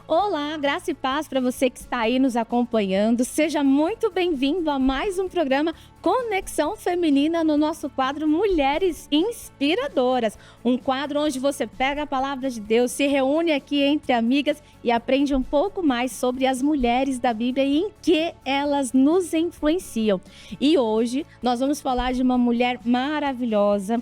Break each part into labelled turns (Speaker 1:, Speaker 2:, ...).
Speaker 1: Olá, graça e paz para você que está aí nos acompanhando. Seja muito bem-vindo a mais um programa Conexão Feminina no nosso quadro Mulheres Inspiradoras. Um quadro onde você pega a palavra de Deus, se reúne aqui entre amigas e aprende um pouco mais sobre as mulheres da Bíblia e em que elas nos influenciam. E hoje nós vamos falar de uma mulher maravilhosa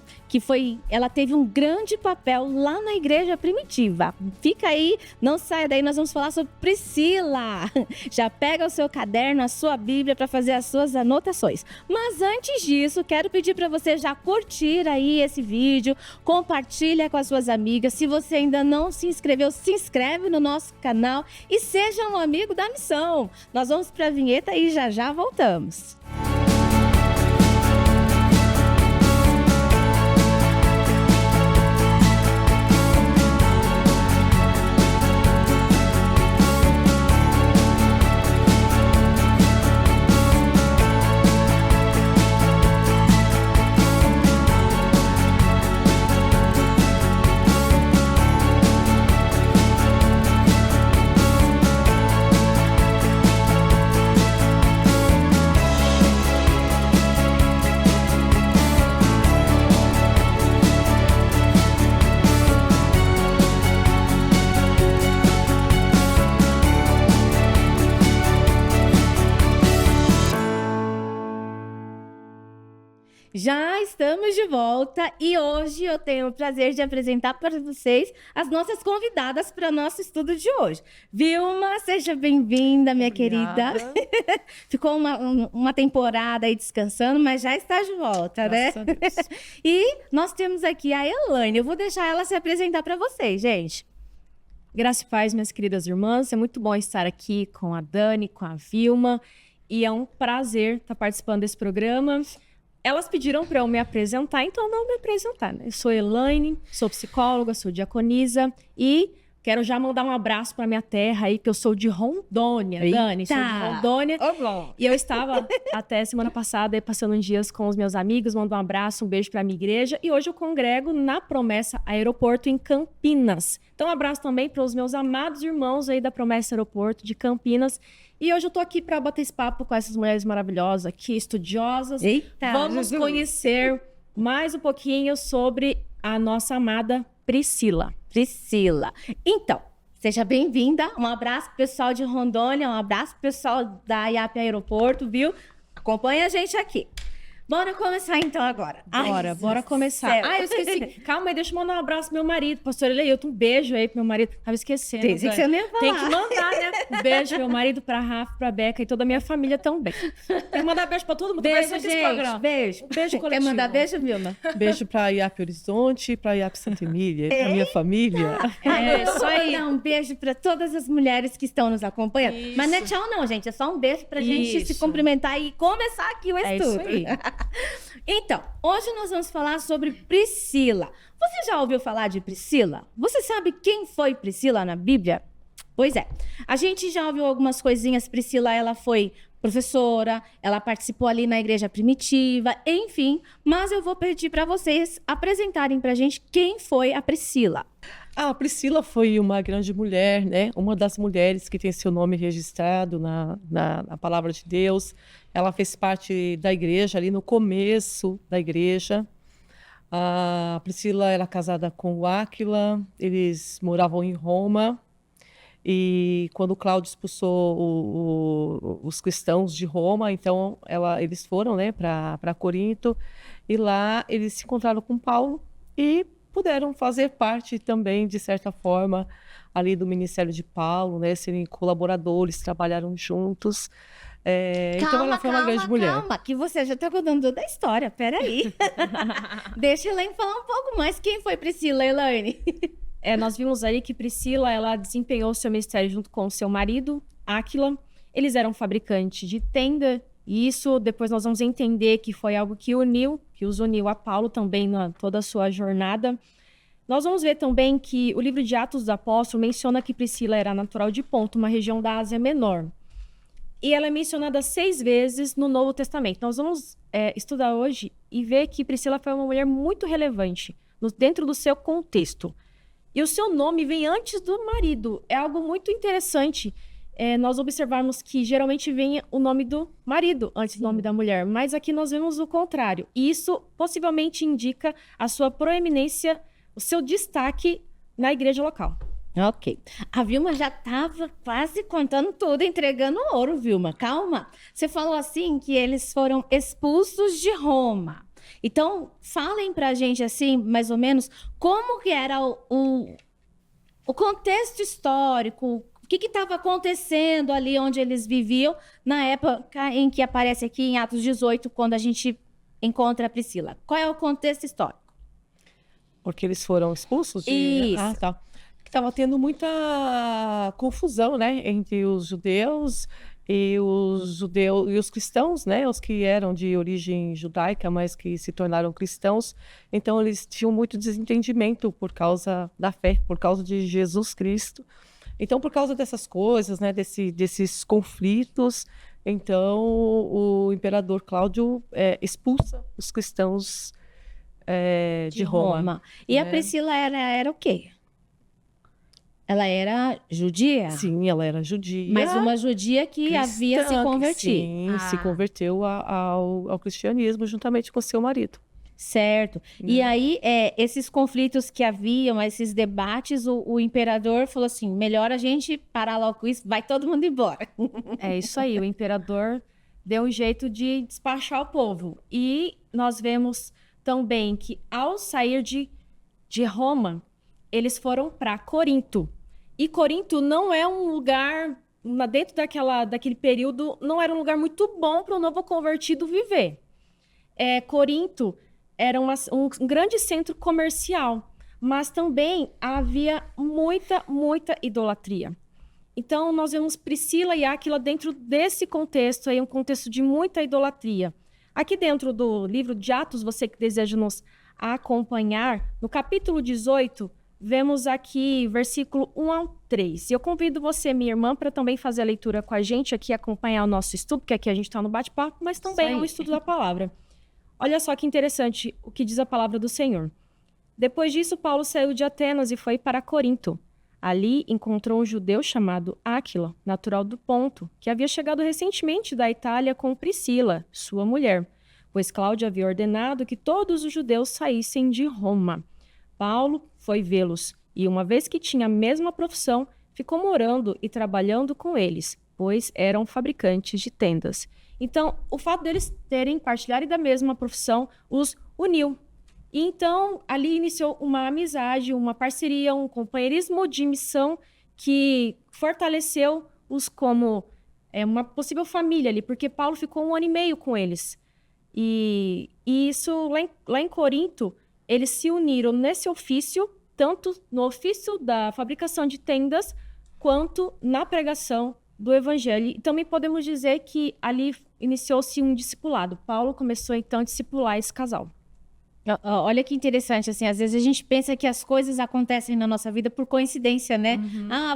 Speaker 1: ela teve um grande papel lá na igreja primitiva. Fica aí, não saia daí, nós vamos falar sobre Priscila. Já pega o seu caderno, a sua Bíblia para fazer as suas anotações. Mas antes disso, quero pedir para você já curtir aí esse vídeo, compartilha com as suas amigas. Se você ainda não se inscreveu, se inscreve no nosso canal e seja um amigo da missão. Nós vamos para a vinheta e já voltamos. Já estamos de volta e hoje eu tenho o prazer de apresentar para vocês as nossas convidadas para o nosso estudo de hoje. Vilma, seja bem-vinda, minha querida. Ficou uma temporada aí descansando, mas já está de volta,
Speaker 2: Graças
Speaker 1: né?
Speaker 2: a Deus.
Speaker 1: E nós temos aqui a Elaine. Eu vou deixar ela se apresentar para vocês, gente.
Speaker 2: Graça e paz, minhas queridas irmãs. É muito bom estar aqui com a Dani, com a Vilma. E é um prazer estar participando desse programa. Elas pediram para eu me apresentar, então eu vou me apresentar, né? Eu sou Elaine, sou psicóloga, sou diaconisa e quero já mandar um abraço para minha terra aí, que eu sou de Rondônia, Dani. Sou de Rondônia. E eu estava até semana passada aí, passando uns dias com os meus amigos, mando um abraço, um beijo para a minha igreja. E hoje eu congrego na Promessa Aeroporto em Campinas. Então um abraço também para os meus amados irmãos aí da Promessa Aeroporto de Campinas. E hoje eu tô aqui para bater esse papo com essas mulheres maravilhosas aqui, estudiosas.
Speaker 1: Eita,
Speaker 2: vamos conhecer mais um pouquinho sobre a nossa amada Priscila.
Speaker 1: Então, seja bem-vinda. Um abraço pro pessoal de Rondônia, um abraço pro pessoal da IAP Aeroporto, viu? Acompanha a gente aqui. Bora começar então agora.
Speaker 2: Bora começar. Eu esqueci. Calma aí, deixa eu mandar um abraço pro meu marido, pastor Eleilton. Um beijo aí pro meu marido. Tava esquecendo.
Speaker 1: Tem que você nem falar.
Speaker 2: Tem que mandar, né? Um beijo pro meu marido, pra Rafa, pra Beca e toda a minha família também. Tem que mandar beijo pra todo mundo.
Speaker 1: Beijo, gente. Beijo
Speaker 2: Coletivo.
Speaker 1: Quer mandar beijo, Vilma?
Speaker 3: Beijo pra IAP Horizonte, pra IAP Santa Emília, pra minha família.
Speaker 1: Isso aí. Dar um beijo para todas as mulheres que estão nos acompanhando. Isso. Mas não é tchau não, gente. É só um beijo pra gente se cumprimentar e começar aqui o estudo.
Speaker 2: É isso aí.
Speaker 1: Então, hoje nós vamos falar sobre Priscila. Você já ouviu falar de Priscila? Você sabe quem foi Priscila na Bíblia? Pois é, a gente já ouviu algumas coisinhas. Priscila, ela foi professora, ela participou ali na igreja primitiva, enfim. Mas eu vou pedir para vocês apresentarem pra gente quem foi a Priscila.
Speaker 3: A Priscila foi uma grande mulher, né? Uma das mulheres que tem seu nome registrado na palavra de Deus. Ela fez parte da igreja ali no começo da igreja. A Priscila era casada com o Áquila, eles moravam em Roma. E quando Cláudio expulsou os cristãos de Roma, então eles foram, né, para Corinto. E lá eles se encontraram com Paulo e puderam fazer parte também, de certa forma, ali do ministério de Paulo, né? Serem colaboradores, trabalharam juntos. Então ela foi uma grande mulher.
Speaker 1: Calma, que você já está contando toda a história, peraí. Deixa a Elaine falar um pouco mais. Quem foi Priscila, Elaine?
Speaker 2: Nós vimos aí que Priscila, ela desempenhou seu ministério junto com seu marido, Áquila. Eles eram fabricantes de tenda. E isso depois nós vamos entender que foi algo que os uniu a Paulo também na toda a sua jornada. Nós vamos ver também que o livro de Atos dos Apóstolos menciona que Priscila era natural de Ponto, uma região da Ásia Menor. E ela é mencionada 6 vezes no Novo Testamento. Nós vamos estudar hoje e ver que Priscila foi uma mulher muito relevante dentro do seu contexto. E o seu nome vem antes do marido. É algo muito interessante nós observarmos que geralmente vem o nome do marido antes do nome da mulher. Mas aqui nós vemos o contrário. E isso possivelmente indica a sua proeminência, o seu destaque na igreja local.
Speaker 1: Ok. A Vilma já estava quase contando tudo, entregando ouro, Vilma. Calma. Você falou assim que eles foram expulsos de Roma. Então, falem pra gente, assim, mais ou menos, como que era o contexto histórico, o que estava acontecendo ali onde eles viviam, na época em que aparece aqui em Atos 18, quando a gente encontra a Priscila. Qual é o contexto histórico?
Speaker 3: Porque eles foram expulsos?
Speaker 1: Isso.
Speaker 3: Ah, tá. Estava tendo muita confusão, né, entre os judeus e os cristãos, né, os que eram de origem judaica, mas que se tornaram cristãos. Então eles tinham muito desentendimento por causa da fé, por causa de Jesus Cristo. Então, por causa dessas coisas, né, desses conflitos, então o imperador Cláudio expulsa os cristãos de Roma.
Speaker 1: E a Priscila era o quê? Ela era judia?
Speaker 3: Sim, ela era judia.
Speaker 1: Mas uma judia que
Speaker 3: cristã,
Speaker 1: havia se convertido.
Speaker 3: Sim, se converteu ao cristianismo juntamente com seu marido.
Speaker 1: Certo. E aí, esses conflitos que haviam, esses debates, o imperador falou assim, melhor a gente parar logo com isso, vai todo mundo embora.
Speaker 2: É isso aí, o imperador deu um jeito de despachar o povo. E nós vemos também que ao sair de Roma, eles foram para Corinto. E Corinto não é um lugar, dentro daquele período, não era um lugar muito bom para o novo convertido viver. Corinto era um grande centro comercial, mas também havia muita idolatria. Então, nós vemos Priscila e Áquila dentro desse contexto, aí, um contexto de muita idolatria. Aqui dentro do livro de Atos, você que deseja nos acompanhar, no capítulo 18, vemos aqui versículo 1 ao 3. E eu convido você, minha irmã, para também fazer a leitura com a gente aqui, acompanhar o nosso estudo, porque aqui a gente está no bate-papo, mas também é um estudo da palavra. Olha só que interessante o que diz a palavra do Senhor. Depois disso, Paulo saiu de Atenas e foi para Corinto. Ali encontrou um judeu chamado Áquila, natural do Ponto, que havia chegado recentemente da Itália com Priscila, sua mulher, pois Cláudio havia ordenado que todos os judeus saíssem de Roma. Paulo foi vê-los e, uma vez que tinha a mesma profissão, ficou morando e trabalhando com eles, pois eram fabricantes de tendas. Então, o fato deles partilharem da mesma profissão os uniu. E então, ali iniciou uma amizade, uma parceria, um companheirismo de missão que fortaleceu-os como uma possível família ali, porque Paulo ficou 1 ano e meio com eles. E isso, lá em Corinto, eles se uniram nesse ofício, tanto no ofício da fabricação de tendas, quanto na pregação do evangelho. E também podemos dizer que ali iniciou-se um discipulado. Paulo começou, então, a discipular esse casal.
Speaker 1: Olha que interessante, assim, às vezes a gente pensa que as coisas acontecem na nossa vida por coincidência, né?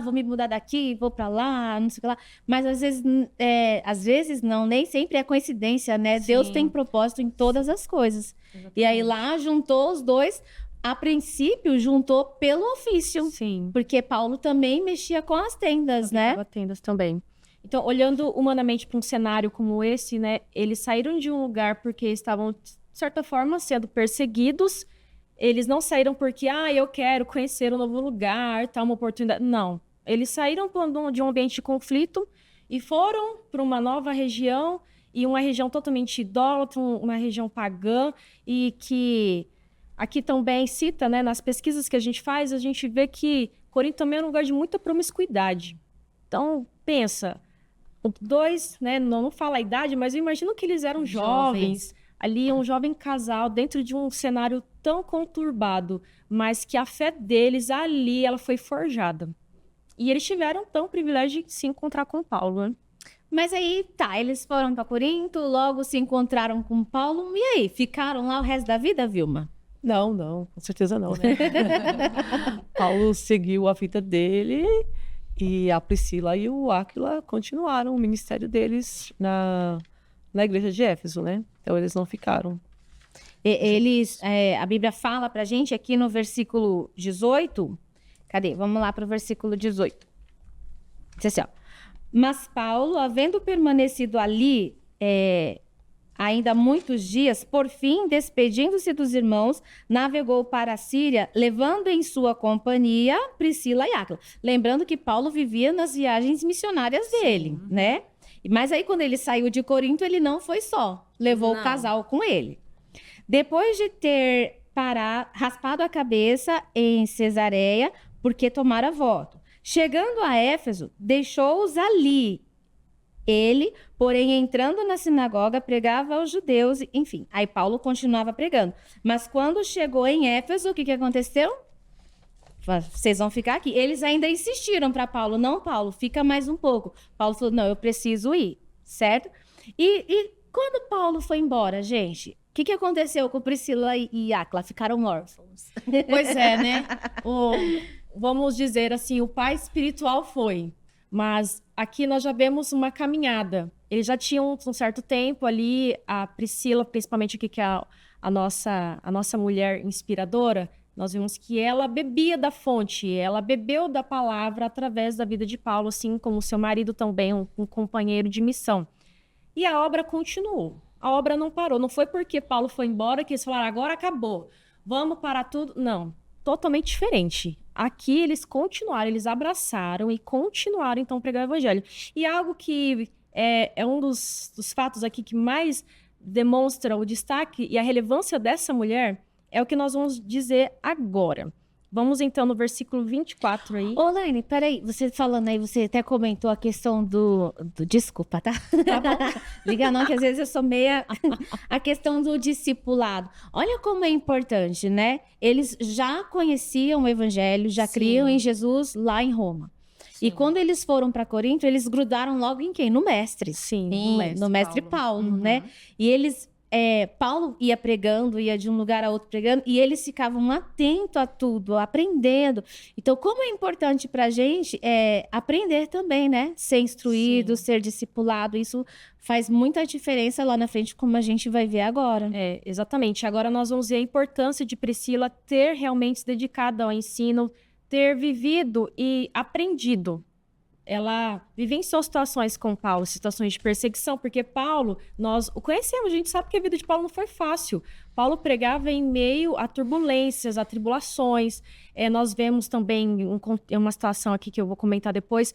Speaker 1: Vou me mudar daqui, vou pra lá, não sei o que lá. Mas às vezes não, nem sempre é coincidência, né? Sim. Deus tem propósito em todas as coisas. Exatamente. E aí lá juntou os dois, a princípio juntou pelo ofício.
Speaker 2: Sim.
Speaker 1: Porque Paulo também mexia com as tendas, né?
Speaker 2: Tendas também. Então, olhando humanamente para um cenário como esse, né? Eles saíram de um lugar porque estavam, de certa forma, sendo perseguidos. Eles não saíram porque, eu quero conhecer um novo lugar, tá, uma oportunidade. Não. Eles saíram de um ambiente de conflito e foram para uma nova região, e uma região totalmente idólatra, uma região pagã, e que aqui também cita, né, nas pesquisas que a gente faz, a gente vê que Corinto também é um lugar de muita promiscuidade. Então, pensa, dois, né, não fala a idade, mas eu imagino que eles eram jovens. Ali, um jovem casal, dentro de um cenário tão conturbado, mas que a fé deles ali, ela foi forjada. E eles tiveram, então, o privilégio de se encontrar com Paulo, né?
Speaker 1: Mas aí, eles foram para Corinto, logo se encontraram com Paulo, e aí, ficaram lá o resto da vida, Vilma?
Speaker 3: Não, com certeza não, né? Paulo seguiu a vida dele e a Priscila e o Áquila continuaram o ministério deles na igreja de Éfeso, né? Então eles não ficaram.
Speaker 1: A Bíblia fala pra gente aqui no versículo 18 Cadê? Vamos lá para o versículo 18. Diz assim, ó. Mas Paulo, havendo permanecido ali ainda muitos dias, por fim, despedindo-se dos irmãos, navegou para a Síria, levando em sua companhia Priscila e Áquila. Lembrando que Paulo vivia nas viagens missionárias dele, né? Mas aí, quando ele saiu de Corinto, ele não foi só. Levou o casal com ele. Depois de ter raspado a cabeça em Cesareia, porque tomara voto. Chegando a Éfeso, deixou-os ali. Ele, porém, entrando na sinagoga, pregava aos judeus, enfim. Aí Paulo continuava pregando. Mas quando chegou em Éfeso, o que aconteceu? Vocês vão ficar aqui. Eles ainda insistiram para Paulo, não, Paulo, fica mais um pouco. Paulo falou, não, eu preciso ir, certo? E quando Paulo foi embora, gente, o que aconteceu com Priscila e Áquila? Ficaram órfãos.
Speaker 2: Pois é, né? Vamos dizer assim, o pai espiritual foi. Mas aqui nós já vemos uma caminhada. Eles já tinham um certo tempo ali, a Priscila, principalmente aqui, que é a nossa mulher inspiradora, nós vimos que ela bebia da fonte, ela bebeu da palavra através da vida de Paulo, assim como seu marido também, um companheiro de missão. E a obra continuou. A obra não parou. Não foi porque Paulo foi embora que eles falaram, agora acabou, vamos parar tudo. Não, totalmente diferente. Aqui eles continuaram, eles abraçaram e continuaram, então, a pregar o evangelho. E algo que é um dos fatos aqui que mais demonstra o destaque e a relevância dessa mulher é o que nós vamos dizer agora. Vamos, então, no versículo 24 aí.
Speaker 1: Ô, Laine, peraí, você falando aí, você até comentou a questão do desculpa, tá?
Speaker 2: Tá bom.
Speaker 1: Liga não, que às vezes eu sou meia... A questão do discipulado. Olha como é importante, né? Eles já conheciam o evangelho, já criam em Jesus lá em Roma. Sim. E quando eles foram para Corinto, eles grudaram logo em quem? No mestre.
Speaker 2: Sim,
Speaker 1: no mestre Paulo, né? E eles... Paulo ia pregando, ia de um lugar a outro pregando, e eles ficavam atentos a tudo, aprendendo. Então, como é importante para a gente aprender também, né? Ser instruído, sim, ser discipulado, isso faz muita diferença lá na frente, como a gente vai ver agora.
Speaker 2: Exatamente. Agora nós vamos ver a importância de Priscila ter realmente se dedicado ao ensino, ter vivido e aprendido. Ela vivenciou situações com Paulo, situações de perseguição, porque Paulo, nós o conhecemos, a gente sabe que a vida de Paulo não foi fácil. Paulo pregava em meio a turbulências, a tribulações. Nós vemos também uma situação aqui que eu vou comentar depois,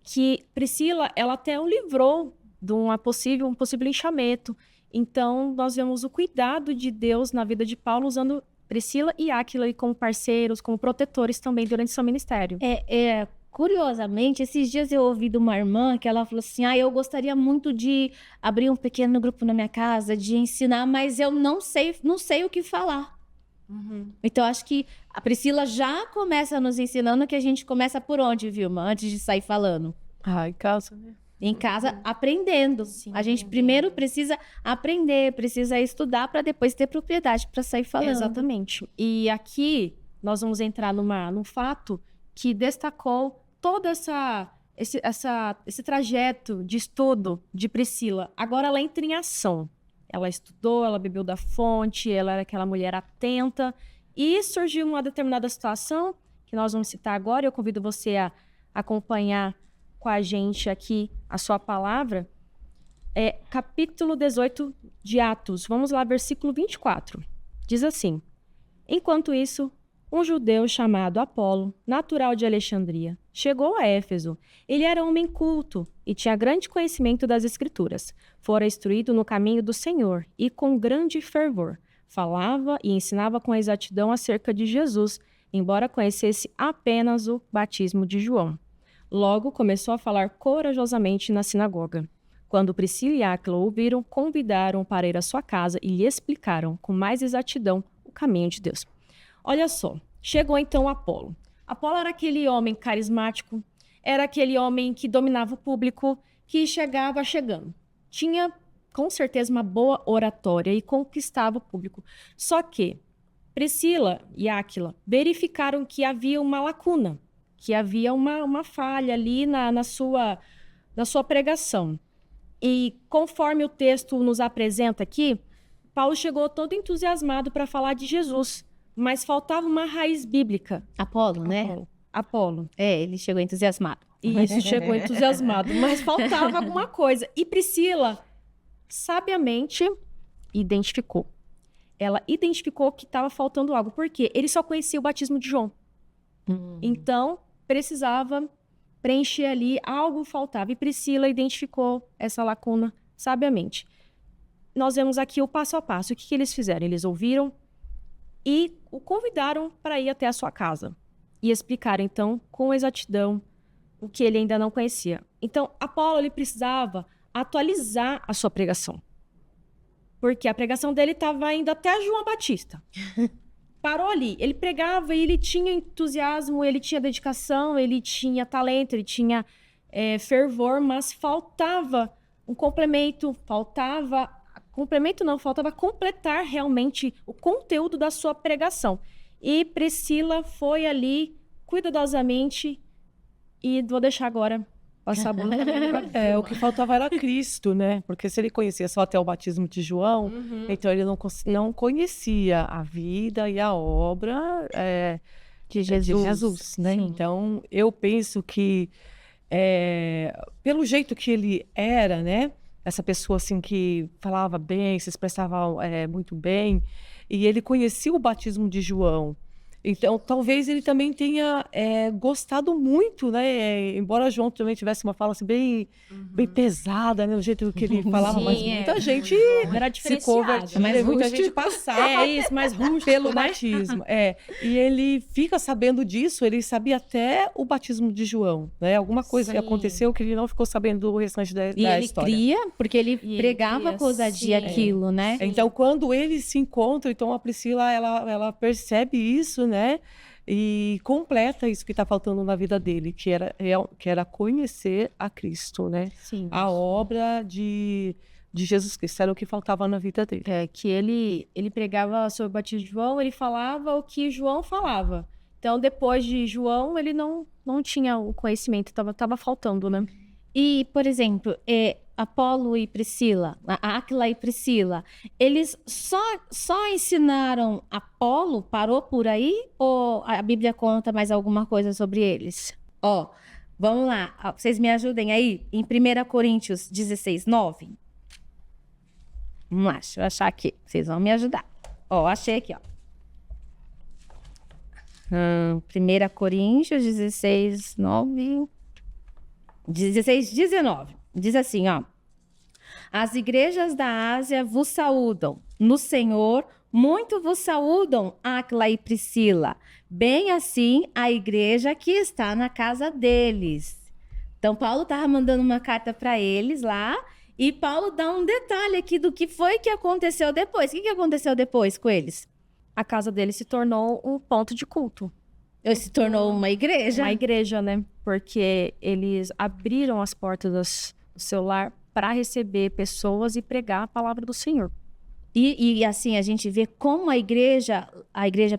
Speaker 2: que Priscila, ela até o livrou de um possível linchamento. Então, nós vemos o cuidado de Deus na vida de Paulo, usando Priscila e Áquila como parceiros, como protetores também durante seu ministério.
Speaker 1: Curiosamente, esses dias eu ouvi de uma irmã que ela falou assim, eu gostaria muito de abrir um pequeno grupo na minha casa, de ensinar, mas eu não sei o que falar. Então, acho que a Priscila já começa nos ensinando, que a gente começa por onde, Vilma? Antes de sair falando.
Speaker 3: Em casa, né?
Speaker 1: Em casa, aprendendo. Sim, a gente primeiro precisa aprender, precisa estudar para depois ter propriedade para sair falando.
Speaker 2: Exatamente. E aqui nós vamos entrar num fato que destacou todo esse trajeto de estudo de Priscila. Agora ela entra em ação. Ela estudou, ela bebeu da fonte, ela era aquela mulher atenta. E surgiu uma determinada situação, que nós vamos citar agora, eu convido você a acompanhar com a gente aqui a sua palavra. Capítulo 18 de Atos. Vamos lá, versículo 24. Diz assim: Enquanto isso, um judeu chamado Apolo, natural de Alexandria, chegou a Éfeso. Ele era homem culto e tinha grande conhecimento das Escrituras. Fora instruído no caminho do Senhor e com grande fervor. Falava e ensinava com exatidão acerca de Jesus, embora conhecesse apenas o batismo de João. Logo começou a falar corajosamente na sinagoga. Quando Priscila e Áquila ouviram, convidaram para ir à sua casa e lhe explicaram com mais exatidão o caminho de Deus. Olha só, chegou então Apolo. Apolo era aquele homem carismático, era aquele homem que dominava o público, que chegava chegando. Tinha, com certeza, uma boa oratória e conquistava o público. Só que Priscila e Áquila verificaram que havia uma lacuna, que havia uma falha ali na sua pregação. E conforme o texto nos apresenta aqui, Paulo chegou todo entusiasmado para falar de Jesus, mas faltava uma raiz bíblica.
Speaker 1: Apolo, né?
Speaker 2: Apolo.
Speaker 1: É, ele chegou entusiasmado.
Speaker 2: Isso, chegou entusiasmado, mas faltava alguma coisa. E Priscila sabiamente identificou. Ela identificou que estava faltando algo. Por quê? Ele só conhecia o batismo de João. Então, precisava preencher ali, algo faltava. E Priscila identificou essa lacuna sabiamente. Nós vemos aqui o passo a passo. O que eles fizeram? Eles ouviram e o convidaram para ir até a sua casa. E explicaram, então, com exatidão, o que ele ainda não conhecia. Então, Apolo, ele precisava atualizar a sua pregação. Porque a pregação dele estava indo até João Batista. Parou ali. Ele pregava e ele tinha entusiasmo, ele tinha dedicação, ele tinha talento, ele tinha fervor, mas faltava um complemento, faltava completar realmente o conteúdo da sua pregação. E Priscila foi ali cuidadosamente e vou deixar agora passar a bola.
Speaker 3: O que faltava era Cristo, né? Porque se ele conhecia só até o batismo de João, então ele não conhecia a vida e a obra de Jesus, né?
Speaker 1: Sim.
Speaker 3: Então, eu penso que pelo jeito que ele era, né? Essa pessoa assim que falava bem, se expressava muito bem, e ele conhecia o batismo de João. Então, talvez ele também tenha gostado muito, né? Embora João também tivesse uma fala assim, bem pesada, né? O jeito que ele falava,
Speaker 1: Sim,
Speaker 3: mas muita gente
Speaker 2: Era
Speaker 3: se converteu,
Speaker 1: mas
Speaker 3: muita
Speaker 1: rústico.
Speaker 3: gente passava
Speaker 2: mais rústico,
Speaker 3: pelo
Speaker 2: né?
Speaker 3: batismo. E ele fica sabendo disso, ele sabia até o batismo de João, né? Alguma coisa que
Speaker 2: Sim.
Speaker 3: aconteceu que ele não ficou sabendo do restante da
Speaker 1: E ele
Speaker 3: história.
Speaker 1: cria, porque ele
Speaker 2: E ele
Speaker 1: pregava
Speaker 2: cria,
Speaker 1: com ousadia
Speaker 2: sim.
Speaker 1: aquilo, né?
Speaker 3: Então, quando eles se encontram, então a Priscila, ela percebe isso, né? E completa isso que está faltando na vida dele, que era conhecer a Cristo, né?
Speaker 2: Sim.
Speaker 3: A obra de Jesus Cristo, era o que faltava na vida dele.
Speaker 2: Que ele pregava sobre o batismo de João, ele falava o que João falava. Então, depois de João, ele não tinha o conhecimento, estava faltando, né?
Speaker 1: E, por exemplo, Apolo e Priscila, Áquila e Priscila, eles só ensinaram Apolo, parou por aí? Ou a Bíblia conta mais alguma coisa sobre eles? Ó, vamos lá, vocês me ajudem aí, em 1 Coríntios 16, 9. Vamos lá, deixa eu achar aqui, vocês vão me ajudar. Ó, achei aqui, ó. 1 Coríntios 16, 9... 16, 19. Diz assim, ó. As igrejas da Ásia vos saúdam. No Senhor, muito vos saúdam, Áquila e Priscila. Bem assim a igreja que está na casa deles. Então, Paulo estava mandando uma carta para eles lá. E Paulo dá um detalhe aqui do que foi que aconteceu depois. O que aconteceu depois com eles?
Speaker 2: A casa dele se tornou um ponto de culto.
Speaker 1: Se tornou uma igreja.
Speaker 2: Uma igreja, né? Porque eles abriram as portas do seu lar para receber pessoas e pregar a palavra do Senhor.
Speaker 1: E assim, a gente vê como a igreja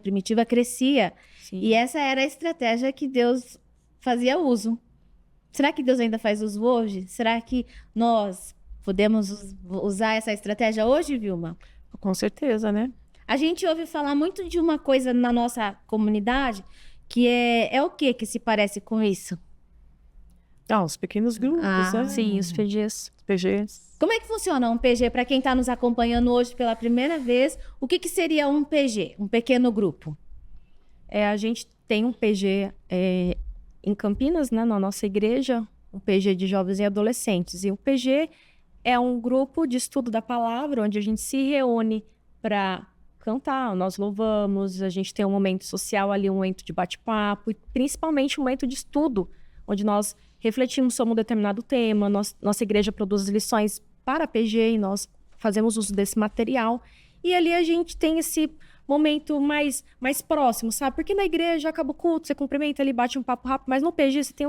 Speaker 1: primitiva crescia.
Speaker 2: Sim.
Speaker 1: E essa era a estratégia que Deus fazia uso. Será que Deus ainda faz uso hoje? Será que nós podemos usar essa estratégia hoje, Vilma?
Speaker 3: Com certeza, né?
Speaker 1: A gente ouve falar muito de uma coisa na nossa comunidade que é o que se parece com isso?
Speaker 3: Os pequenos grupos, né?
Speaker 2: Sim, os PGs.
Speaker 1: Como é que funciona um PG? Para quem está nos acompanhando hoje pela primeira vez, o que seria um PG? Um pequeno grupo?
Speaker 2: A gente tem um PG em Campinas, né, na nossa igreja, um PG de jovens e adolescentes. E o PG é um grupo de estudo da palavra, onde a gente se reúne para cantar, nós louvamos, a gente tem um momento social ali, um momento de bate-papo, e principalmente um momento de estudo, onde nós refletimos sobre um determinado tema, nossa igreja produz lições para PG e nós fazemos uso desse material. E ali a gente tem esse momento mais próximo, sabe? Porque na igreja acaba o culto, você cumprimenta ali, bate um papo rápido, mas no PG você tem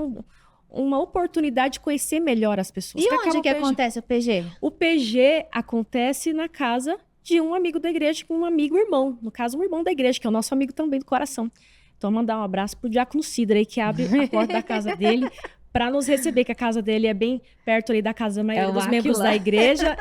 Speaker 2: uma oportunidade de conhecer melhor as pessoas.
Speaker 1: E onde que acontece o PG?
Speaker 2: O PG acontece na casa de um amigo da igreja, com um amigo irmão. No caso, um irmão da igreja, que é o nosso amigo também do coração. Então, mandar um abraço pro Diácono Cidra aí, que abre a porta da casa dele para nos receber, que a casa dele é bem perto ali da casa da maioria dos membros da igreja.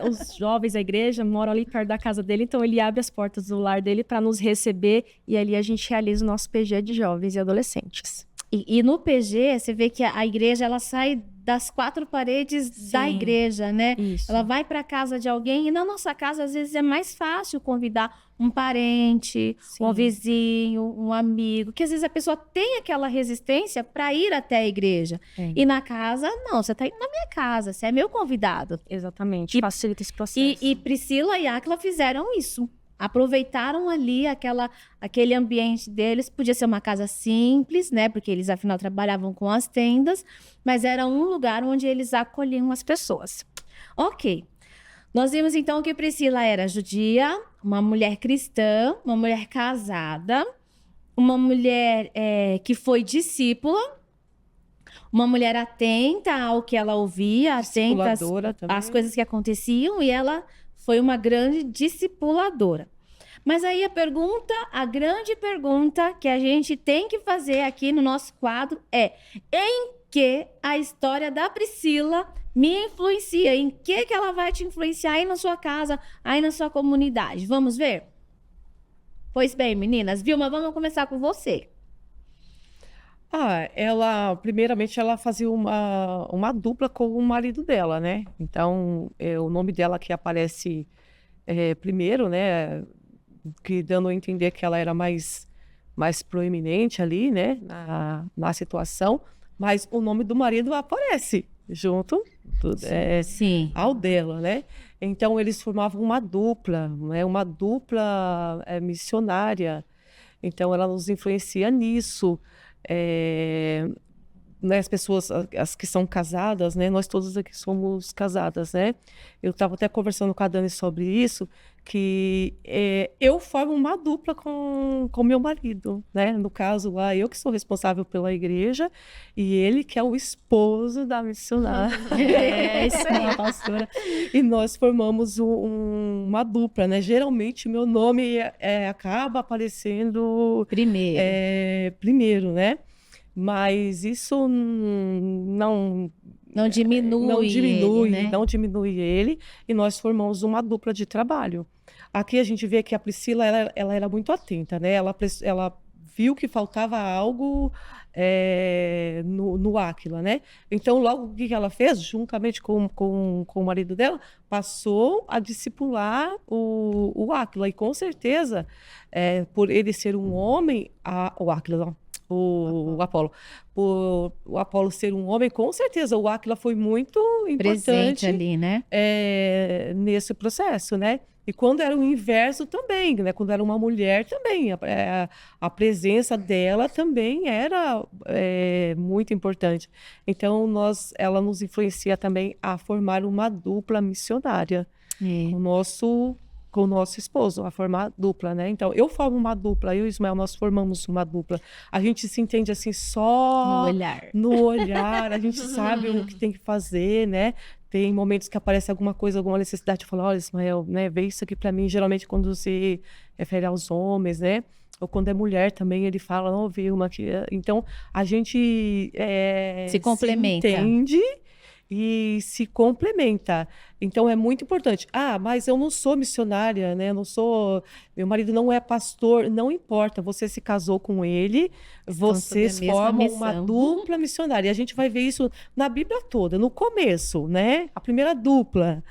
Speaker 2: Os jovens da igreja moram ali perto da casa dele, então ele abre as portas do lar dele para nos receber e ali a gente realiza o nosso PG de jovens e adolescentes.
Speaker 1: E no PG, você vê que a igreja, ela sai das 4 paredes da igreja, né?
Speaker 2: Isso.
Speaker 1: Ela vai para casa de alguém e na nossa casa, às vezes, é mais fácil convidar um parente, um vizinho, um amigo, que às vezes a pessoa tem aquela resistência para ir até a igreja. E na casa, não, você tá indo na minha casa, você é meu convidado.
Speaker 2: Exatamente, facilita esse processo.
Speaker 1: E Priscila e Áquila fizeram isso. Aproveitaram ali aquele ambiente deles. Podia ser uma casa simples, né? Porque eles, afinal, trabalhavam com as tendas. Mas era um lugar onde eles acolhiam as pessoas. Ok. Nós vimos, então, que Priscila era judia, uma mulher cristã, uma mulher casada, uma mulher que foi discípula, uma mulher atenta ao que ela ouvia, atenta às coisas que aconteciam. E ela foi uma grande discipuladora. Mas aí a grande pergunta que a gente tem que fazer aqui no nosso quadro é: em que a história da Priscila me influencia? Em que ela vai te influenciar aí na sua casa, aí na sua comunidade? Vamos ver? Pois bem, meninas. Vilma, vamos começar com você.
Speaker 3: Primeiramente, ela fazia uma dupla com o marido dela, né? Então, o nome dela que aparece primeiro, né? Que dando a entender que ela era mais proeminente ali, né? Na situação. Mas o nome do marido aparece junto ao dela, né? Então, eles formavam uma dupla, né? Uma dupla missionária. Então, ela nos influencia nisso. Né, as pessoas, as que são casadas, né? Nós todas aqui somos casadas, né? Eu estava até conversando com a Dani sobre isso, que eu formo uma dupla com meu marido, né? No caso lá, eu que sou responsável pela igreja e ele que é o esposo da missionária.
Speaker 2: Isso aí,
Speaker 3: pastora. E nós formamos uma dupla, né? Geralmente, meu nome acaba aparecendo primeiro, né? Mas isso não diminui ele, e nós formamos uma dupla de trabalho. Aqui a gente vê que a Priscila ela era muito atenta, né? Ela viu que faltava algo no Áquila, né? Então, logo o que ela fez, juntamente com o marido dela, passou a discipular o Áquila. E com certeza, por ele ser um homem, o Áquila não. O Apolo. Por o Apolo ser um homem, com certeza o Áquila foi muito importante
Speaker 1: presente ali, né?
Speaker 3: Nesse processo, né? E quando era o inverso também, né? Quando era uma mulher também, a presença dela também era muito importante. Então, ela nos influencia também a formar uma dupla missionária. Com o nosso esposo, a formar dupla, né? Então, eu formo uma dupla, eu e o Ismael, nós formamos uma dupla. A gente se entende assim só no olhar, a gente sabe o que tem que fazer, né? Tem momentos que aparece alguma coisa, alguma necessidade, eu falo, olha, Ismael, né, vê isso aqui para mim. Geralmente, quando se refere aos homens, né? Ou quando é mulher também, ele fala, não, Vilma, que... Então, a gente
Speaker 1: se complementa.
Speaker 3: Se entende e se complementa. Então, é muito importante. Mas eu não sou missionária, né? Meu marido não é pastor. Não importa, você se casou com ele, vocês formam uma dupla missionária. E a gente vai ver isso na Bíblia toda, no começo, né? A primeira dupla,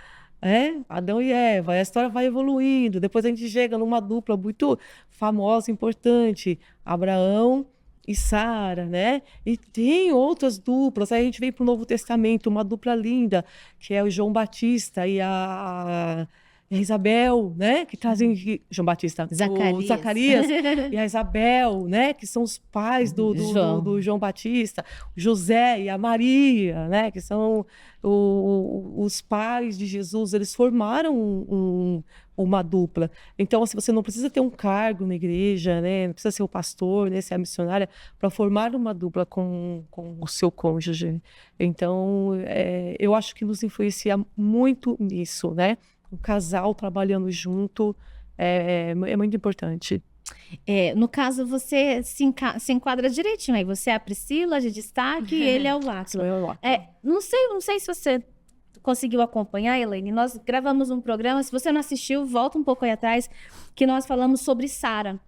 Speaker 3: Adão e Eva. A história vai evoluindo. Depois a gente chega numa dupla muito famosa, importante. Abraão e Sara, né? E tem outras duplas. Aí a gente vem para o Novo Testamento, uma dupla linda, que é o João Batista e a Isabel, né? Que trazem João Batista, o Zacarias e a Isabel, né? Que são os pais do João Batista, o José e a Maria, né? Que são os pais de Jesus. Eles formaram uma dupla. Então, assim, você não precisa ter um cargo na igreja, né? Não precisa ser o pastor, né? Ser a missionária para formar uma dupla com o seu cônjuge. Então, eu acho que nos influencia muito nisso, né? O casal trabalhando junto é muito importante.
Speaker 1: No caso, você se enquadra direitinho aí. Você é a Priscila de destaque e ele é o Átila. Não sei se você conseguiu acompanhar, Elaine. Nós gravamos um programa, se você não assistiu, volta um pouco aí atrás, que nós falamos sobre Sara.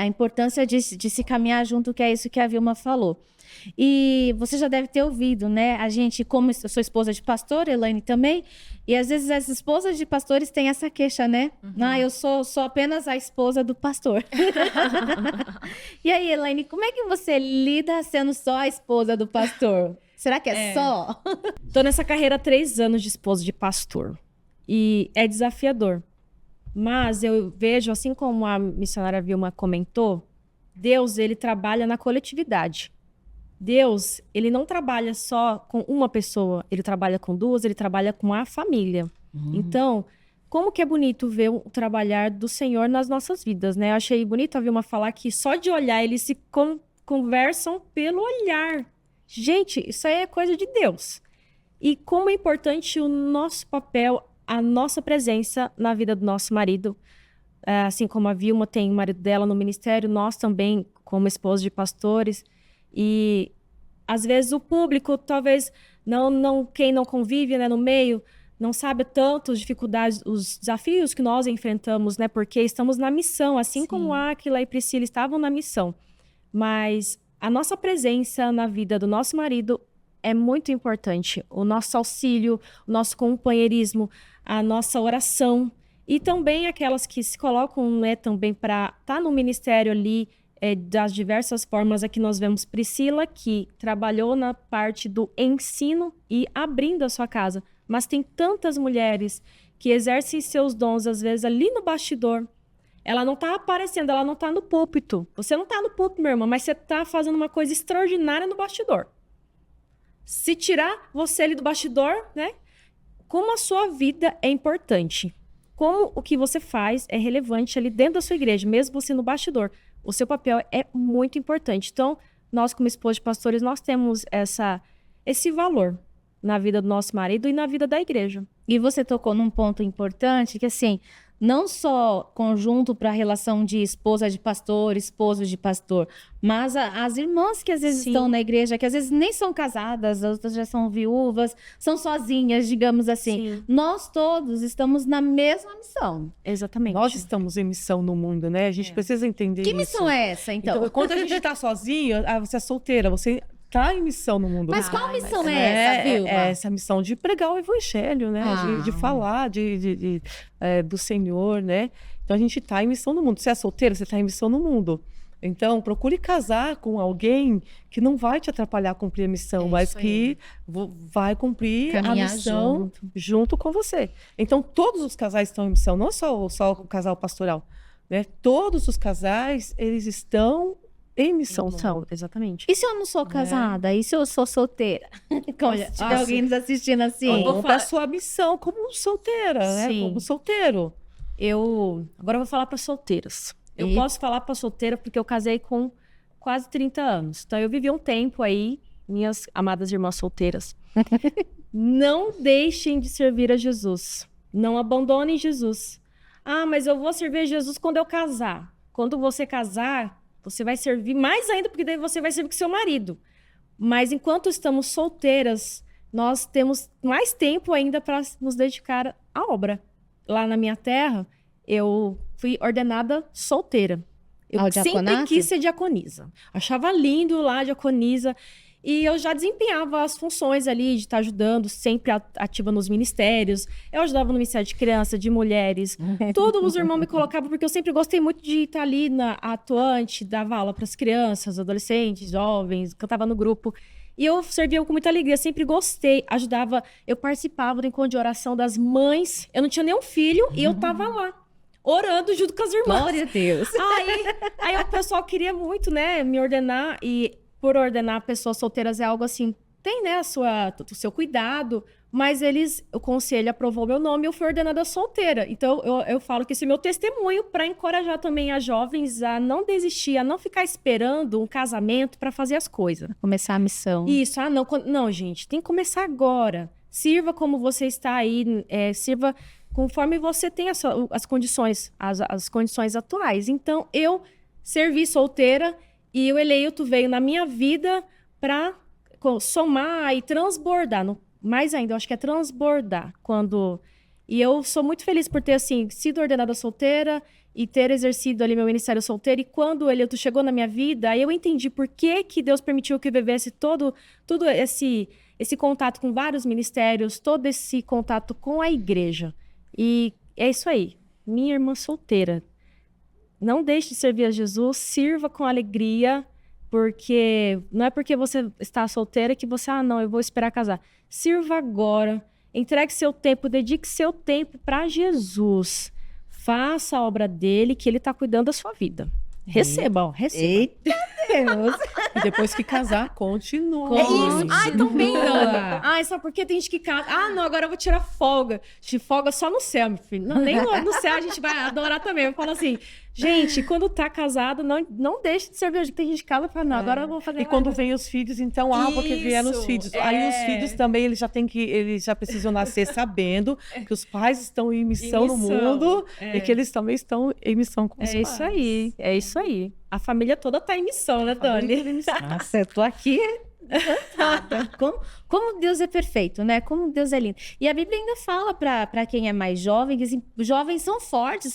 Speaker 1: A importância de se caminhar junto, que é isso que a Vilma falou. E você já deve ter ouvido, né? A gente, como eu sou esposa de pastor, Elaine também, e às vezes as esposas de pastores têm essa queixa, né? Eu sou apenas a esposa do pastor. E aí, Elaine, como é que você lida sendo só a esposa do pastor? Será que é só?
Speaker 2: Tô nessa carreira há 3 anos de esposa de pastor. E é desafiador. Mas eu vejo, assim como a missionária Vilma comentou, Deus, ele trabalha na coletividade. Deus, ele não trabalha só com uma pessoa, ele trabalha com 2, ele trabalha com a família. Então, como que é bonito ver o trabalhar do Senhor nas nossas vidas, né? Eu achei bonito a Vilma falar que só de olhar eles se conversam pelo olhar. Gente, isso aí é coisa de Deus. E como é importante o nosso papel, a nossa presença na vida do nosso marido. Assim como a Vilma tem o marido dela no ministério, nós também, como esposa de pastores. E às vezes o público, talvez quem não convive, né, no meio, não sabe tanto as dificuldades, os desafios que nós enfrentamos, né, porque estamos na missão, assim como Áquila e Priscila estavam na missão. Mas a nossa presença na vida do nosso marido é muito importante. O nosso auxílio, o nosso companheirismo, a nossa oração. E também aquelas que se colocam, né, também para estar no ministério ali, das diversas formas. Aqui nós vemos Priscila, que trabalhou na parte do ensino e abrindo a sua casa. Mas tem tantas mulheres que exercem seus dons, às vezes, ali no bastidor. Ela não está aparecendo, ela não está no púlpito. Você não está no púlpito, minha irmã, mas você está fazendo uma coisa extraordinária no bastidor. Se tirar você ali do bastidor, né? Como a sua vida é importante. Como o que você faz é relevante ali dentro da sua igreja, mesmo você no bastidor. O seu papel é muito importante. Então, nós como esposa de pastores, nós temos esse valor na vida do nosso marido e na vida da igreja.
Speaker 1: E você tocou num ponto importante, que assim, não só conjunto para a relação de esposa de pastor, esposo de pastor, mas as irmãs que às vezes estão na igreja, que às vezes nem são casadas, as outras já são viúvas, são sozinhas, digamos assim.
Speaker 2: Sim.
Speaker 1: Nós todos estamos na mesma missão.
Speaker 2: Exatamente.
Speaker 3: Nós estamos em missão no mundo, né? A gente precisa entender isso.
Speaker 1: Que missão é essa, então?
Speaker 3: Quando a gente está sozinho, você é solteira, você está em missão no mundo.
Speaker 1: Mas qual missão é essa, Vilma?
Speaker 3: É essa missão de pregar o evangelho, né? De falar do Senhor, né? Então a gente está em missão no mundo. Você é solteira, você está em missão no mundo. Então, procure casar com alguém que não vai te atrapalhar a cumprir a missão, mas que vai cumprir
Speaker 1: Caminhar
Speaker 3: a missão junto com você. Então, todos os casais estão em missão, não só o casal pastoral, né? Todos os casais, eles estão em missão.
Speaker 2: Exatamente.
Speaker 1: E se eu não sou casada? E se eu sou solteira? Se tiver alguém nos assistindo assim.
Speaker 3: Para a sua missão como solteira, né? Como solteiro.
Speaker 2: Agora eu vou falar para solteiras. Eu posso falar para solteira porque eu casei com quase 30 anos. Então, eu vivi um tempo aí, minhas amadas irmãs solteiras. Não deixem de servir a Jesus. Não abandonem Jesus. Mas eu vou servir a Jesus quando eu casar. Quando você casar, você vai servir mais ainda, porque daí você vai servir com seu marido. Mas enquanto estamos solteiras, nós temos mais tempo ainda para nos dedicar à obra. Lá na minha terra, eu fui ordenada solteira. Eu sempre quis ser diaconisa. Achava lindo lá a diaconisa. E eu já desempenhava as funções ali de estar ajudando, sempre ativa nos ministérios. Eu ajudava no Ministério de Criança, de Mulheres. Todos os irmãos me colocavam, porque eu sempre gostei muito de estar ali atuante, dava aula para as crianças, adolescentes, jovens, cantava no grupo. E eu servia com muita alegria, sempre gostei, ajudava. Eu participava do encontro de oração das mães. Eu não tinha nenhum filho e eu estava lá, orando junto com as irmãs.
Speaker 1: Glória a Deus.
Speaker 2: Aí o pessoal queria muito, né, me ordenar. E por ordenar pessoas solteiras é algo assim, tem, né, o seu cuidado. Mas o conselho aprovou meu nome e eu fui ordenada solteira. Então, eu falo que esse é meu testemunho para encorajar também as jovens a não desistir, a não ficar esperando um casamento para fazer as coisas.
Speaker 1: Começar a missão.
Speaker 2: Isso, não, gente, tem que começar agora. Sirva como você está aí, sirva conforme você tem as condições, as condições atuais. Então, eu servi solteira e o eleito veio na minha vida para somar e transbordar. Mais ainda, eu acho que é transbordar. E eu sou muito feliz por ter, assim, sido ordenada solteira e ter exercido ali meu ministério solteiro. E quando o eleito chegou na minha vida, aí eu entendi por que Deus permitiu que eu vivesse todo esse contato com vários ministérios, todo esse contato com a igreja. E é isso aí. Minha irmã solteira, não deixe de servir a Jesus, sirva com alegria, porque não é porque você está solteira que você, não, eu vou esperar casar. Sirva agora, entregue seu tempo, dedique seu tempo para Jesus. Faça a obra dele, que ele está cuidando da sua vida. Receba.
Speaker 1: Eita Deus!
Speaker 3: E depois que casar, continua.
Speaker 2: É isso. Ai, tão bem, Dani. Ai, só porque tem gente que casa. Não, agora eu vou tirar folga. De folga só no céu, meu filho. Não, nem no céu a gente vai adorar também. Eu falo assim, gente, quando tá casado, não deixe de servir. Tem gente que casa e fala, não, agora eu vou fazer.
Speaker 3: E quando vem os filhos, então, porque vieram os filhos. Aí os filhos também, eles já precisam nascer sabendo que os pais estão em missão no mundo e que eles também estão em missão com os pais.
Speaker 2: É isso aí. A família toda tá em missão, né, Dani?
Speaker 1: Nossa, eu tô aqui encantada. Como Deus é perfeito, né? Como Deus é lindo. E a Bíblia ainda fala para quem é mais jovem, que assim, jovens são fortes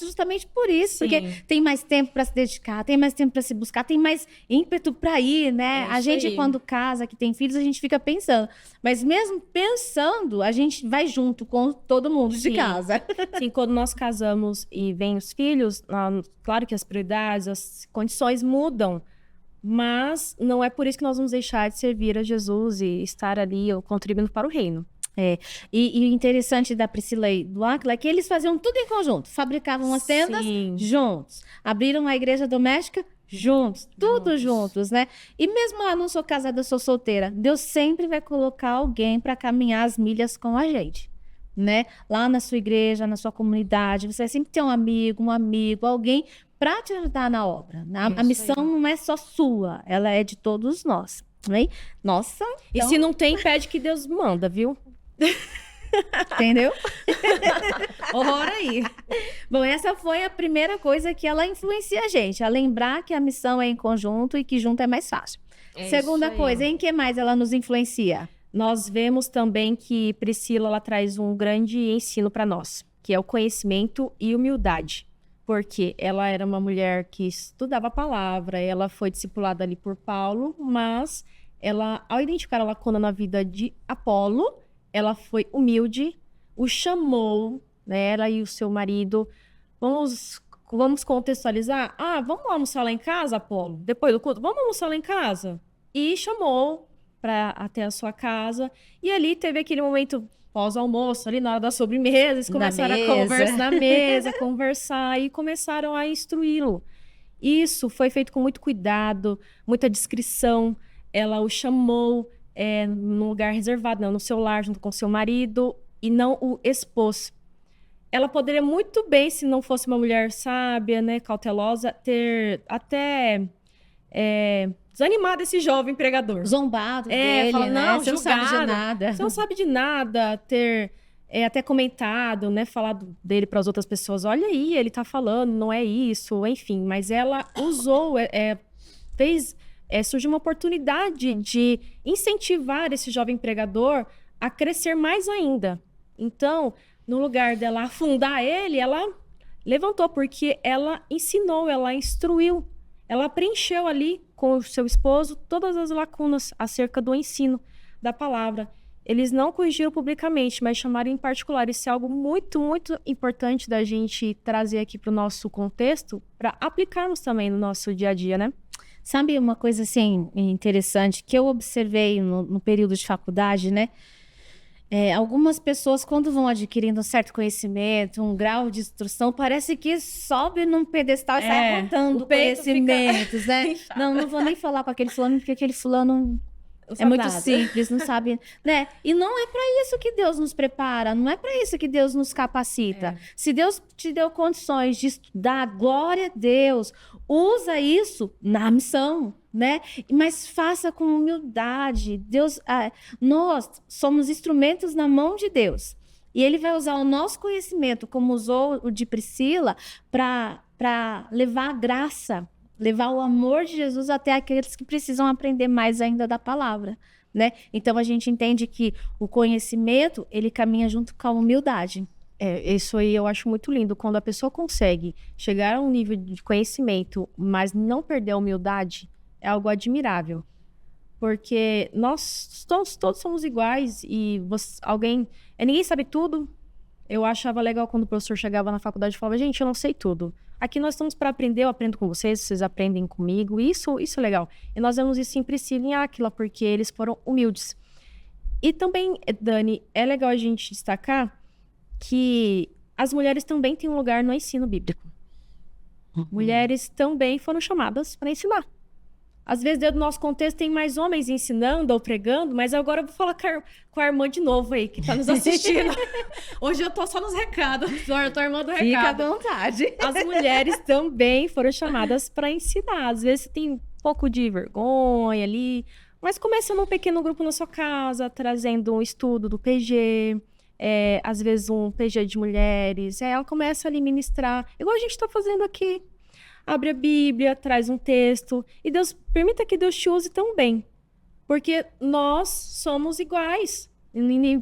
Speaker 1: justamente por isso, porque tem mais tempo para se dedicar, tem mais tempo para se buscar, tem mais ímpeto para ir, né? A gente, quando casa, que tem filhos, a gente fica pensando. Mas mesmo pensando, a gente vai junto com todo mundo de casa.
Speaker 2: Sim, quando nós casamos e vêm os filhos, claro que as prioridades, as condições mudam. Mas não é por isso que nós vamos deixar de servir a Jesus e estar ali contribuindo para o reino. E o interessante da Priscila e do Áquila é que eles faziam tudo em conjunto. Fabricavam as tendas juntos. Abriram a igreja doméstica juntos. Tudo juntos, né? E mesmo, não sou casada, sou solteira. Deus sempre vai colocar alguém para caminhar as milhas com a gente. Né? Lá na sua igreja, na sua comunidade, você sempre tem um amigo, alguém para te ajudar na obra. A missão não é só sua, ela é de todos nós. Né? Nossa! Então... E se não tem, pede que Deus manda, viu?
Speaker 1: Entendeu? Ora aí. Bom, essa foi a primeira coisa que ela influencia a gente, a lembrar que a missão é em conjunto e que junto é mais fácil. Segunda coisa, em que mais ela nos influencia?
Speaker 2: Nós vemos também que Priscila ela traz um grande ensino para nós, que é o conhecimento e humildade. Porque ela era uma mulher que estudava a palavra, ela foi discipulada ali por Paulo, mas ela, ao identificar a lacuna na vida de Apolo, ela foi humilde, o chamou, né, ela e o seu marido. Vamos contextualizar? Vamos almoçar lá em casa, Apolo? Depois do culto, vamos almoçar lá em casa? E chamou até a sua casa. E ali teve aquele momento pós-almoço, ali na hora da sobremesa, eles começaram a conversar na mesa, conversar e começaram a instruí-lo. Isso foi feito com muito cuidado, muita discrição. Ela o chamou num lugar reservado, não, no seu lar, junto com seu marido, e não o expôs. Ela poderia muito bem, se não fosse uma mulher sábia, né, cautelosa, ter até desanimado esse jovem pregador.
Speaker 1: Zombado dele,
Speaker 2: fala, não,
Speaker 1: você não sabe de nada.
Speaker 2: Você não sabe de nada, ter até comentado, né, falado dele para as outras pessoas, olha aí, ele tá falando, não é isso, enfim. Mas ela usou, surgiu uma oportunidade de incentivar esse jovem pregador a crescer mais ainda. Então, no lugar dela afundar ele, ela levantou, porque ela ensinou, ela instruiu, ela preencheu ali com o seu esposo todas as lacunas acerca do ensino da palavra. Eles não corrigiram publicamente, mas chamaram em particular. Isso é algo muito, muito importante da gente trazer aqui para o nosso contexto, para aplicarmos também no nosso dia a dia, né?
Speaker 1: Sabe uma coisa assim interessante que eu observei no período de faculdade, né? Algumas pessoas, quando vão adquirindo um certo conhecimento, um grau de instrução, parece que sobe num pedestal e sai contando conhecimentos, né? Não vou nem falar com aquele fulano, porque aquele fulano é muito simples, não sabe, né? E não é para isso que Deus nos prepara, não é para isso que Deus nos capacita. Se Deus te deu condições de estudar, glória a Deus, usa isso na missão, né? Mas faça com humildade. Nós somos instrumentos na mão de Deus. E ele vai usar o nosso conhecimento, como usou o de Priscila, para levar a graça, levar o amor de Jesus até aqueles que precisam aprender mais ainda da palavra, né? Então a gente entende que o conhecimento, ele caminha junto com a humildade.
Speaker 2: Isso aí eu acho muito lindo, quando a pessoa consegue chegar a um nível de conhecimento, mas não perder a humildade, é algo admirável. Porque nós todos somos iguais e ninguém sabe tudo. Eu achava legal quando o professor chegava na faculdade e falava, gente, eu não sei tudo. Aqui nós estamos para aprender, eu aprendo com vocês, vocês aprendem comigo. Isso é legal. E nós vemos isso em Priscila e em Áquila, porque eles foram humildes. E também, Dani, é legal a gente destacar que as mulheres também têm um lugar no ensino bíblico. Mulheres também foram chamadas para ensinar. Às vezes, dentro do nosso contexto, tem mais homens ensinando ou pregando, mas agora eu vou falar com a irmã de novo aí, que está nos assistindo. Hoje eu tô só nos recados. Eu tô irmã do recado.
Speaker 1: Fica à vontade.
Speaker 2: As mulheres também foram chamadas para ensinar. Às vezes, tem um pouco de vergonha ali, mas começa num pequeno grupo na sua casa, trazendo um estudo do PG, às vezes um PG de mulheres. Ela começa ali a ministrar, igual a gente está fazendo aqui. Abre a Bíblia, traz um texto. E permita que Deus te use também. Porque nós somos iguais.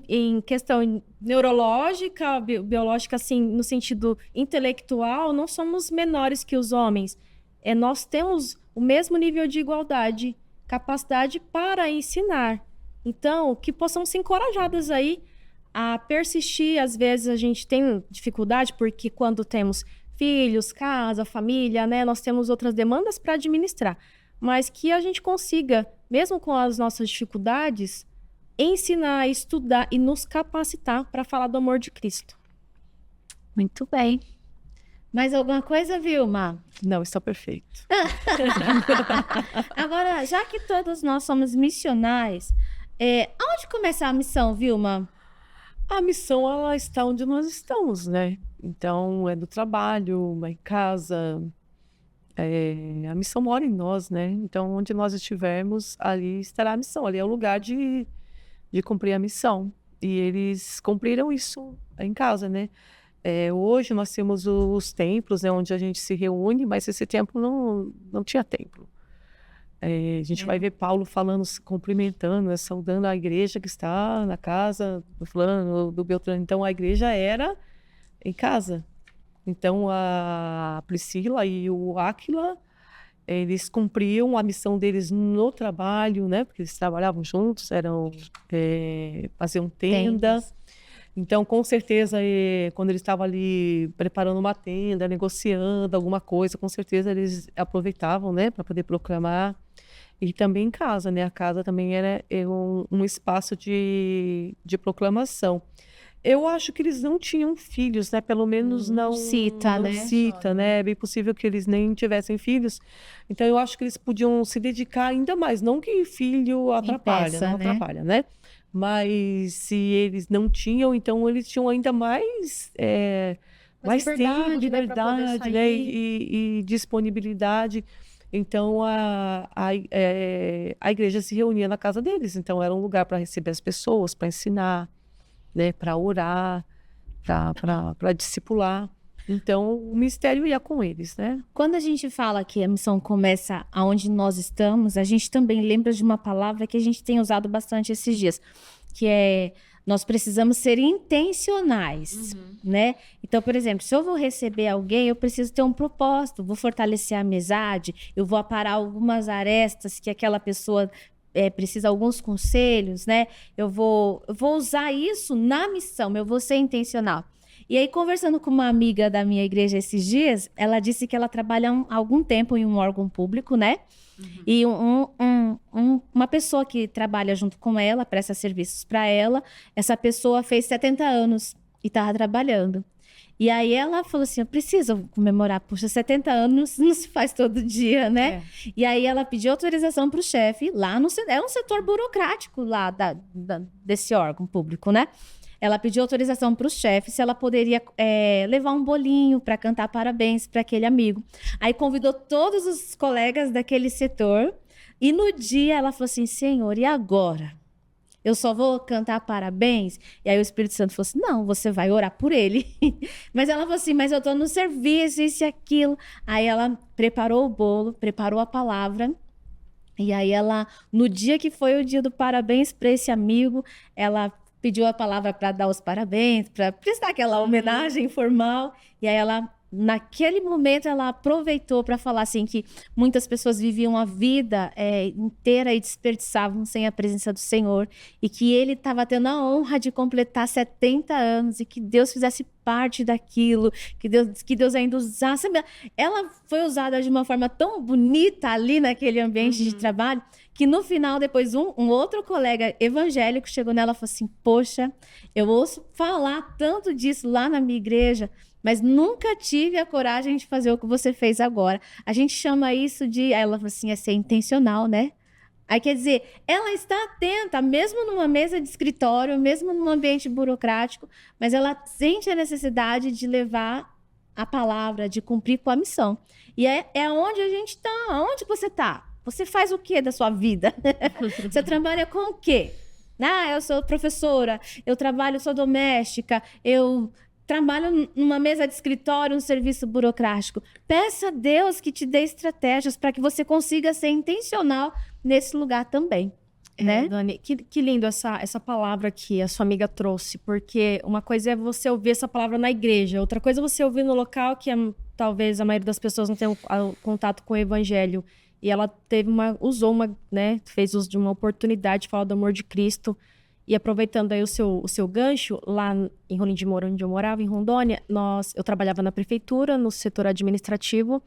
Speaker 2: Em questão neurológica, biológica, assim, no sentido intelectual, não somos menores que os homens. Nós temos o mesmo nível de igualdade, capacidade para ensinar. Então, que possamos ser encorajadas aí a persistir. Às vezes a gente tem dificuldade, porque quando temos filhos, casa, família, né? Nós temos outras demandas para administrar. Mas que a gente consiga, mesmo com as nossas dificuldades, ensinar, estudar e nos capacitar para falar do amor de Cristo.
Speaker 1: Muito bem. Mais alguma coisa, Vilma?
Speaker 3: Não, está perfeito.
Speaker 1: Agora, já que todos nós somos missionais, onde começa a missão, Vilma?
Speaker 3: A missão, ela está onde nós estamos, né? Então, é no trabalho, em casa. A missão mora em nós, né? Então, onde nós estivermos, ali estará a missão. Ali é o lugar de cumprir a missão. E eles cumpriram isso em casa, né? Hoje nós temos os templos, né, onde a gente se reúne, mas esse templo não tinha templo. A gente vai ver Paulo falando, se cumprimentando, né, saudando a igreja que está na casa do fulano, do Beltrano. Então, a igreja era em casa. Então, a Priscila e o Áquila, eles cumpriam a missão deles no trabalho, né? Porque eles trabalhavam juntos, faziam tenda. Então, com certeza, quando eles estavam ali preparando uma tenda, negociando alguma coisa, com certeza eles aproveitavam, né? Para poder proclamar. E também em casa, né? A casa também era um espaço de proclamação. Eu acho que eles não tinham filhos, né? Pelo menos não
Speaker 1: cita,
Speaker 3: né? É bem possível que eles nem tivessem filhos. Então, eu acho que eles podiam se dedicar ainda mais. Não que filho atrapalha, né? Mas se eles não tinham, então eles tinham ainda mais tempo, liberdade, né? E disponibilidade. Então, a igreja se reunia na casa deles. Então, era um lugar para receber as pessoas, para ensinar, né, para orar, para discipular. Então, o ministério ia com eles, né?
Speaker 1: Quando a gente fala que a missão começa aonde nós estamos, a gente também lembra de uma palavra que a gente tem usado bastante esses dias, que é: nós precisamos ser intencionais, né? Então, por exemplo, se eu vou receber alguém, eu preciso ter um propósito, vou fortalecer a amizade, eu vou aparar algumas arestas que aquela pessoa precisa, alguns conselhos, né? Eu vou usar isso na missão, eu vou ser intencional. E aí, conversando com uma amiga da minha igreja esses dias, ela disse que ela trabalha há algum tempo em um órgão público, né? E uma pessoa que trabalha junto com ela, presta serviços para ela, essa pessoa fez 70 anos e estava trabalhando. E aí ela falou assim: eu preciso comemorar, puxa, 70 anos não se faz todo dia, né? E aí ela pediu autorização para o chefe, lá no... É um setor burocrático lá desse órgão público, né? Ela pediu autorização para o chefe se ela poderia levar um bolinho para cantar parabéns para aquele amigo. Aí convidou todos os colegas daquele setor e no dia ela falou assim: Senhor, e agora? Eu só vou cantar parabéns? E aí o Espírito Santo falou assim, não, você vai orar por ele. Mas ela falou assim, mas eu tô no serviço, isso e aquilo. Aí ela preparou o bolo, preparou a palavra. E aí ela, no dia que foi o dia do parabéns para esse amigo, ela pediu a palavra para dar os parabéns, para prestar aquela homenagem formal. E aí ela, naquele momento, ela aproveitou para falar assim que muitas pessoas viviam a vida inteira e desperdiçavam sem a presença do Senhor. E que ele estava tendo a honra de completar 70 anos e que Deus fizesse parte daquilo, que Deus ainda usasse. Ela foi usada de uma forma tão bonita ali naquele ambiente de trabalho, que no final, depois, um outro colega evangélico chegou nela e falou assim, poxa, eu ouço falar tanto disso lá na minha igreja, mas nunca tive a coragem de fazer o que você fez agora. A gente chama isso de... Aí ela falou assim, é ser intencional, né? Aí quer dizer, ela está atenta, mesmo numa mesa de escritório, mesmo num ambiente burocrático, mas ela sente a necessidade de levar a palavra, de cumprir com a missão. E é onde a gente está. Onde você está? Você faz o que da sua vida? Você trabalha com o quê? Eu sou professora, eu sou doméstica, eu trabalho numa mesa de escritório, um serviço burocrático. Peça a Deus que te dê estratégias para que você consiga ser intencional nesse lugar também, né?
Speaker 2: Dani, que lindo essa palavra que a sua amiga trouxe, porque uma coisa é você ouvir essa palavra na igreja, outra coisa é você ouvir no local que talvez a maioria das pessoas não tenha contato com o evangelho. E ela fez uso de uma oportunidade de falar do amor de Cristo. E aproveitando aí o seu gancho, lá em Rolim de Moura, onde eu morava, em Rondônia, eu trabalhava na prefeitura, no setor administrativo,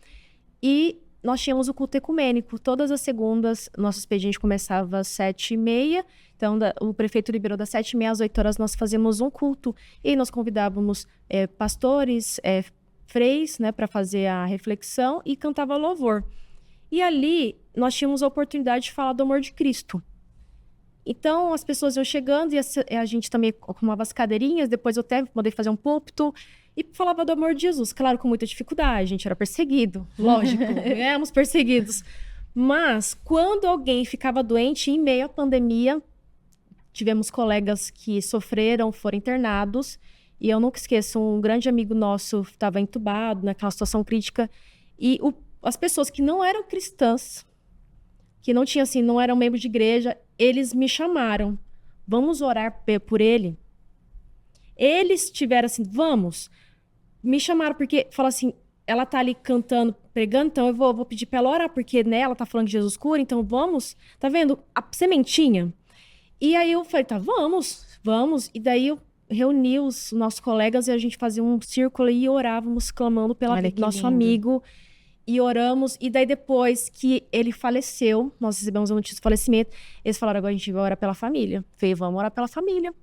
Speaker 2: e nós tínhamos o culto ecumênico. Todas as segundas, nosso expediente começava às 7h30, então o prefeito liberou das 7h30 às 8h, nós fazíamos um culto, e nós convidávamos pastores, freis, né, para fazer a reflexão, e cantava louvor. E ali, nós tínhamos a oportunidade de falar do amor de Cristo. Então, as pessoas iam chegando e a gente também arrumava as cadeirinhas, depois eu até mandei fazer um púlpito e falava do amor de Jesus. Claro, com muita dificuldade, a gente era perseguido, lógico, éramos perseguidos. Mas, quando alguém ficava doente, em meio à pandemia, tivemos colegas que sofreram, foram internados, e eu nunca esqueço, um grande amigo nosso estava entubado, naquela situação crítica, e as pessoas que não eram cristãs, que não eram membros de igreja, eles me chamaram. Vamos orar por ele? Eles tiveram assim, vamos. Me chamaram porque, falaram assim, ela tá ali cantando, pregando, então eu vou pedir pra ela orar, porque né, ela tá falando que Jesus cura, então vamos. Tá vendo? A sementinha. E aí eu falei, tá, vamos. E daí eu reuni os nossos colegas e a gente fazia um círculo e orávamos, clamando pelo nosso amigo. E oramos, e daí depois que ele faleceu, nós recebemos a notícia do falecimento, eles falaram, agora a gente vai orar pela família. Falei, vamos orar pela família.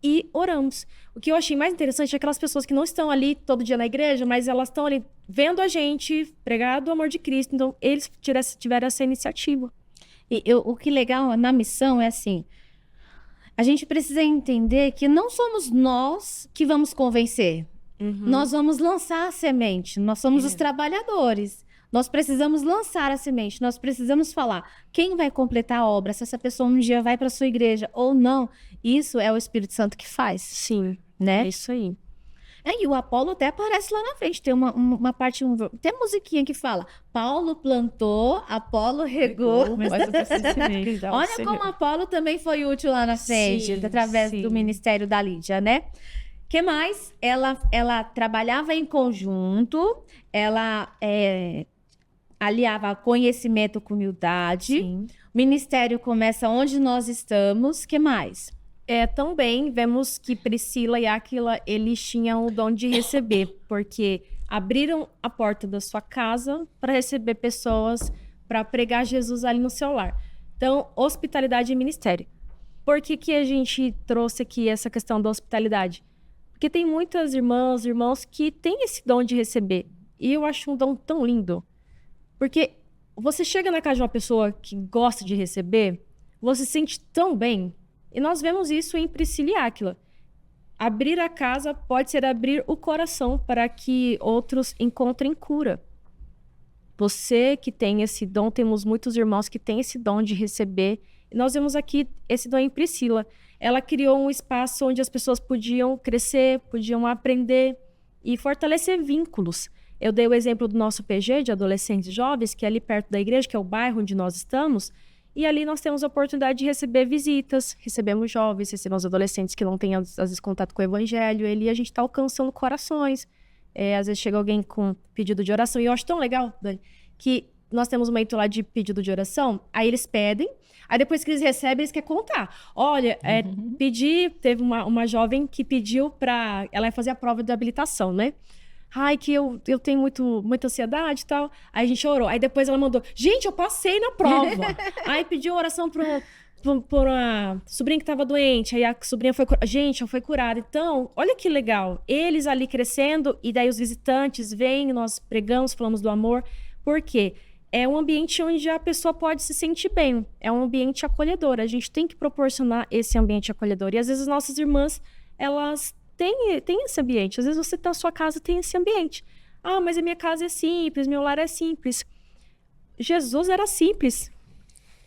Speaker 2: E oramos. O que eu achei mais interessante é aquelas pessoas que não estão ali todo dia na igreja, mas elas estão ali vendo a gente pregar do amor de Cristo. Então, eles tiveram essa iniciativa.
Speaker 1: O que é legal na missão é assim, a gente precisa entender que não somos nós que vamos convencer. Nós vamos lançar a semente, nós somos os trabalhadores, nós precisamos lançar a semente, nós precisamos falar quem vai completar a obra, se essa pessoa um dia vai para sua igreja ou não, isso é o Espírito Santo que faz.
Speaker 2: Sim,
Speaker 1: né?
Speaker 2: É isso aí.
Speaker 1: E o Apolo até aparece lá na frente, tem uma parte, tem musiquinha que fala, Paulo plantou, Apolo regou. Olha como Apolo também foi útil lá na frente, através do ministério da Lídia, né? Que mais? Ela trabalhava em conjunto, ela aliava conhecimento com humildade. Sim. O ministério começa onde nós estamos. Que mais?
Speaker 2: Também vemos que Priscila e Áquila, eles tinham o dom de receber, porque abriram a porta da sua casa para receber pessoas, para pregar Jesus ali no seu lar. Então, hospitalidade e ministério. Por que a gente trouxe aqui essa questão da hospitalidade? Porque tem muitas irmãs e irmãos que têm esse dom de receber. E eu acho um dom tão lindo. Porque você chega na casa de uma pessoa que gosta de receber, você se sente tão bem. E nós vemos isso em Priscila e Áquila. Abrir a casa pode ser abrir o coração para que outros encontrem cura. Você que tem esse dom, temos muitos irmãos que têm esse dom de receber Nós vemos aqui esse dom em Priscila. Ela criou um espaço onde as pessoas podiam crescer, podiam aprender e fortalecer vínculos. Eu dei o exemplo do nosso PG, de adolescentes jovens, que é ali perto da igreja, que é o bairro onde nós estamos, e ali nós temos a oportunidade de receber visitas, recebemos jovens, recebemos adolescentes que não têm, às vezes, contato com o evangelho, e a gente está alcançando corações. Às vezes chega alguém com pedido de oração, e eu acho tão legal, Dani, que nós temos um momento lá de pedido de oração, aí eles pedem, aí depois que eles recebem, eles querem contar. Olha, teve uma jovem que pediu para... Ela ia fazer a prova de habilitação, né? Ai, que eu tenho muita ansiedade e tal. Aí a gente orou. Aí depois ela mandou, gente, eu passei na prova. Aí pediu oração por uma sobrinha que estava doente. Aí a sobrinha foi curada. Gente, ela foi curada. Então, olha que legal. Eles ali crescendo, e daí os visitantes vêm, nós pregamos, falamos do amor. Por quê? É um ambiente onde a pessoa pode se sentir bem. É um ambiente acolhedor. A gente tem que proporcionar esse ambiente acolhedor. E às vezes as nossas irmãs, elas têm esse ambiente. Às vezes você tá na sua casa, tem esse ambiente. Ah, mas a minha casa é simples, meu lar é simples. Jesus era simples.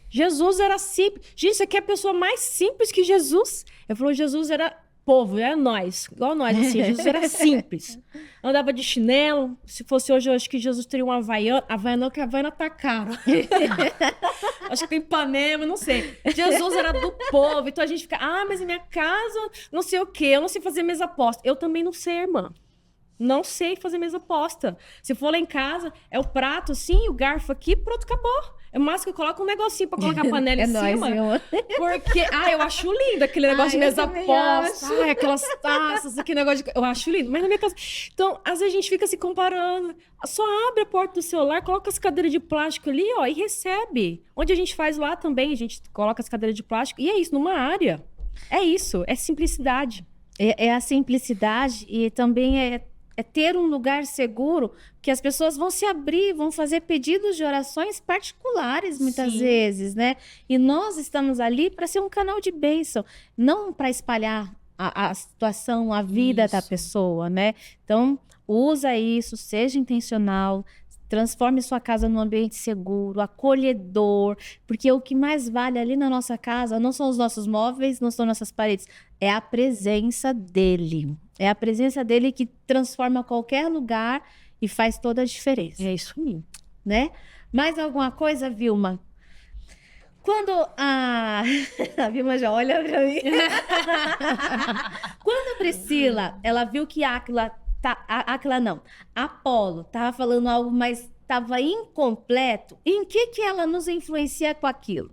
Speaker 2: Jesus era simples. Gente, você quer a pessoa mais simples que Jesus? Eu falo, Jesus era povo, era nós. Igual nós, assim. Jesus era simples. Andava de chinelo. Se fosse hoje, eu acho que Jesus teria uma Havaiana. Havaiana não, que a Havaiana tá caro. Acho que tem Ipanema, não sei. Jesus era do povo. Então a gente fica, mas em minha casa, não sei o quê. Eu não sei fazer mesa posta. Eu também não sei, irmã. Não sei fazer mesa posta. Se for lá em casa, é o prato assim, o garfo aqui, pronto, acabou. É mais que eu coloco um negocinho pra colocar a panela em cima.
Speaker 1: Nóis,
Speaker 2: porque, eu acho lindo aquele negócio de mesa posta. Aquelas taças, aquele negócio de... Eu acho lindo, mas na minha casa... Então, às vezes a gente fica se comparando. Só abre a porta do celular, coloca as cadeiras de plástico ali, ó, e recebe. Onde a gente faz lá também, a gente coloca as cadeiras de plástico. E é isso, numa área. É isso, é simplicidade.
Speaker 1: É a simplicidade e também é ter um lugar seguro que as pessoas vão se abrir, vão fazer pedidos de orações particulares, muitas vezes, né? E nós estamos ali para ser um canal de bênção, não para espalhar a situação, a vida da pessoa, né? Então, usa isso, seja intencional, transforme sua casa num ambiente seguro, acolhedor, porque o que mais vale ali na nossa casa não são os nossos móveis, não são nossas paredes, é a presença dele. É a presença dele que transforma qualquer lugar e faz toda a diferença.
Speaker 2: É isso aí.
Speaker 1: Né? Mais alguma coisa, Vilma? Quando a Vilma já olha pra mim. Quando a Priscila, ela viu que Apolo estava falando algo, mas estava incompleto, em que ela nos influencia com aquilo?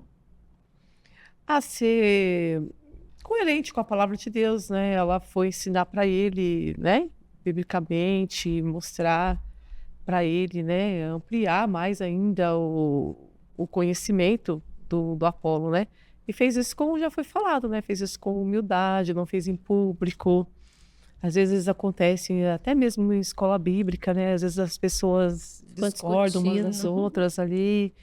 Speaker 3: A ser coerente com a palavra de Deus, né? Ela foi ensinar para ele, né? Biblicamente, mostrar para ele, né? Ampliar mais ainda o conhecimento do Apolo, né? E fez isso como já foi falado, né? Fez isso com humildade, não fez em público. Às vezes acontece até mesmo em escola bíblica, né? Às vezes as pessoas discordam umas das outras ali.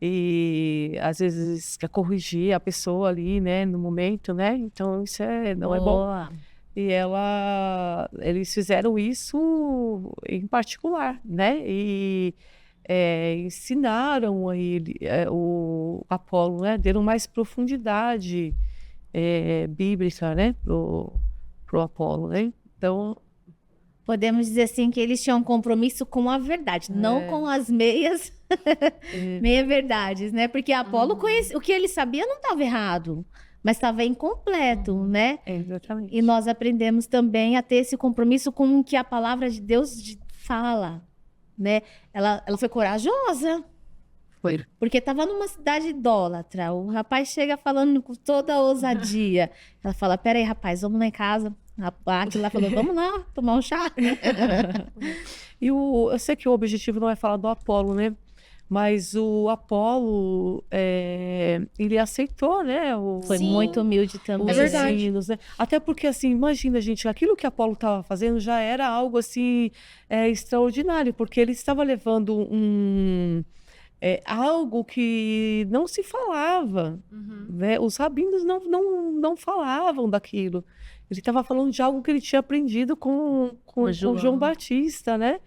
Speaker 3: E às vezes quer corrigir a pessoa ali, né, no momento, né? Então isso não é bom. E eles fizeram isso em particular, né? E ensinaram a ele, o Apolo, né? Deram mais profundidade bíblica, né? Pro Apolo, né? Então
Speaker 1: podemos dizer assim que eles tinham um compromisso com a verdade, não com as meias verdades, né? Porque Apolo conhecia, o que ele sabia não estava errado, mas estava incompleto, né?
Speaker 3: Exatamente.
Speaker 1: E nós aprendemos também a ter esse compromisso com o que a palavra de Deus fala, né? Ela foi corajosa.
Speaker 3: Foi.
Speaker 1: Porque estava numa cidade idólatra. O rapaz chega falando com toda a ousadia. Ela fala, peraí, rapaz, vamos lá em casa. Aquilo lá falou, vamos lá, tomar um chá.
Speaker 3: E eu sei que o objetivo não é falar do Apolo, né? Mas o Apolo, ele aceitou, né?
Speaker 1: Foi muito humilde também.
Speaker 3: Os ensinos, né? Até porque, assim, imagina, gente, aquilo que Apolo estava fazendo já era algo, assim, extraordinário. Porque ele estava levando algo que não se falava, né? Os rabinos não falavam daquilo. Ele estava falando de algo que ele tinha aprendido com o João Batista, né?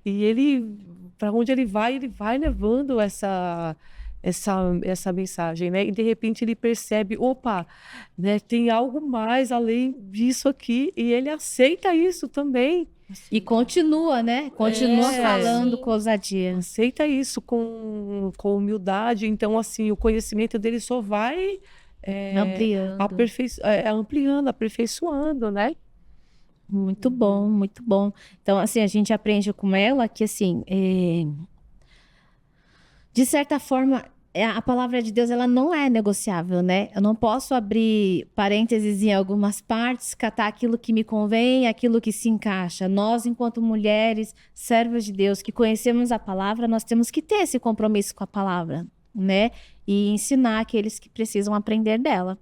Speaker 3: E ele, para onde ele vai levando essa mensagem, né? E de repente ele percebe, opa, né, tem algo mais além disso aqui, e ele aceita isso também.
Speaker 1: E continua, né? Continua falando
Speaker 2: sim.
Speaker 1: com ousadia.
Speaker 3: Aceita isso com humildade. Então, assim, o conhecimento dele só vai
Speaker 1: Ampliando.
Speaker 3: ampliando, aperfeiçoando, né?
Speaker 1: Muito bom, muito bom. Então, assim, a gente aprende com ela que, assim, de certa forma, a palavra de Deus, ela não é negociável, né? Eu não posso abrir parênteses em algumas partes, catar aquilo que me convém, aquilo que se encaixa. Nós, enquanto mulheres, servas de Deus, que conhecemos a palavra, nós temos que ter esse compromisso com a palavra, né? E ensinar aqueles que precisam aprender dela.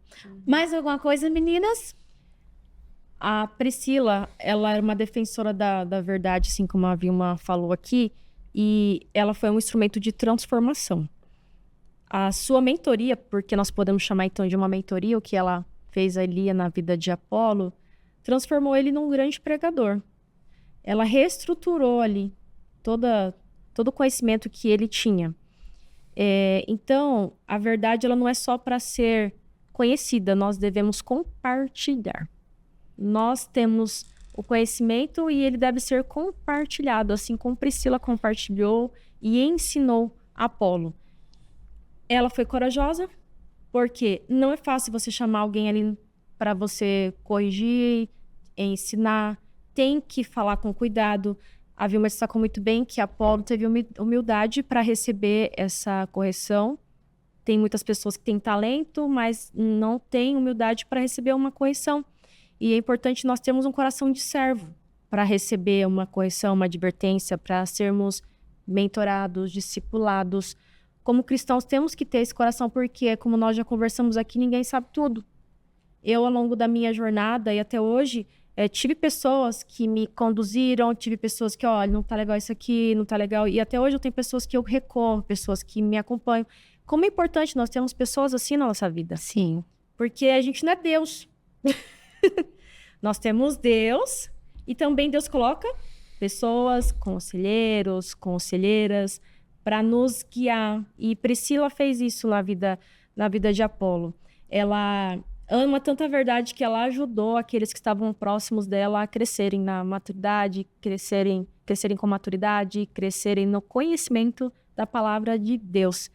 Speaker 1: Mais alguma coisa, meninas?
Speaker 2: A Priscila, ela era uma defensora da verdade, assim como a Vilma falou aqui, e ela foi um instrumento de transformação. A sua mentoria, porque nós podemos chamar então de uma mentoria, o que ela fez ali na vida de Apolo, transformou ele num grande pregador. Ela reestruturou ali todo o conhecimento que ele tinha. Então, a verdade ela não é só para ser conhecida, nós devemos compartilhar. Nós temos o conhecimento e ele deve ser compartilhado, assim como Priscila compartilhou e ensinou Apolo. Ela foi corajosa, porque não é fácil você chamar alguém ali para você corrigir, ensinar. Tem que falar com cuidado. A Vilma destacou muito bem que Apolo teve humildade para receber essa correção. Tem muitas pessoas que têm talento, mas não têm humildade para receber uma correção. E é importante nós termos um coração de servo para receber uma correção, uma advertência, para sermos mentorados, discipulados. Como cristãos, temos que ter esse coração, porque, como nós já conversamos aqui, ninguém sabe tudo. Eu, ao longo da minha jornada e até hoje, tive pessoas que me conduziram, tive pessoas que, olha, não tá legal isso aqui, não tá legal. E até hoje eu tenho pessoas que eu recorro, pessoas que me acompanham. Como é importante nós termos pessoas assim na nossa vida.
Speaker 1: Sim.
Speaker 2: Porque a gente não é Deus. Nós temos Deus e também Deus coloca pessoas, conselheiros, conselheiras, para nos guiar. E Priscila fez isso na vida de Apolo. Ela ama tanta verdade que ela ajudou aqueles que estavam próximos dela a crescerem na maturidade, crescerem com maturidade, crescerem no conhecimento da palavra de Deus.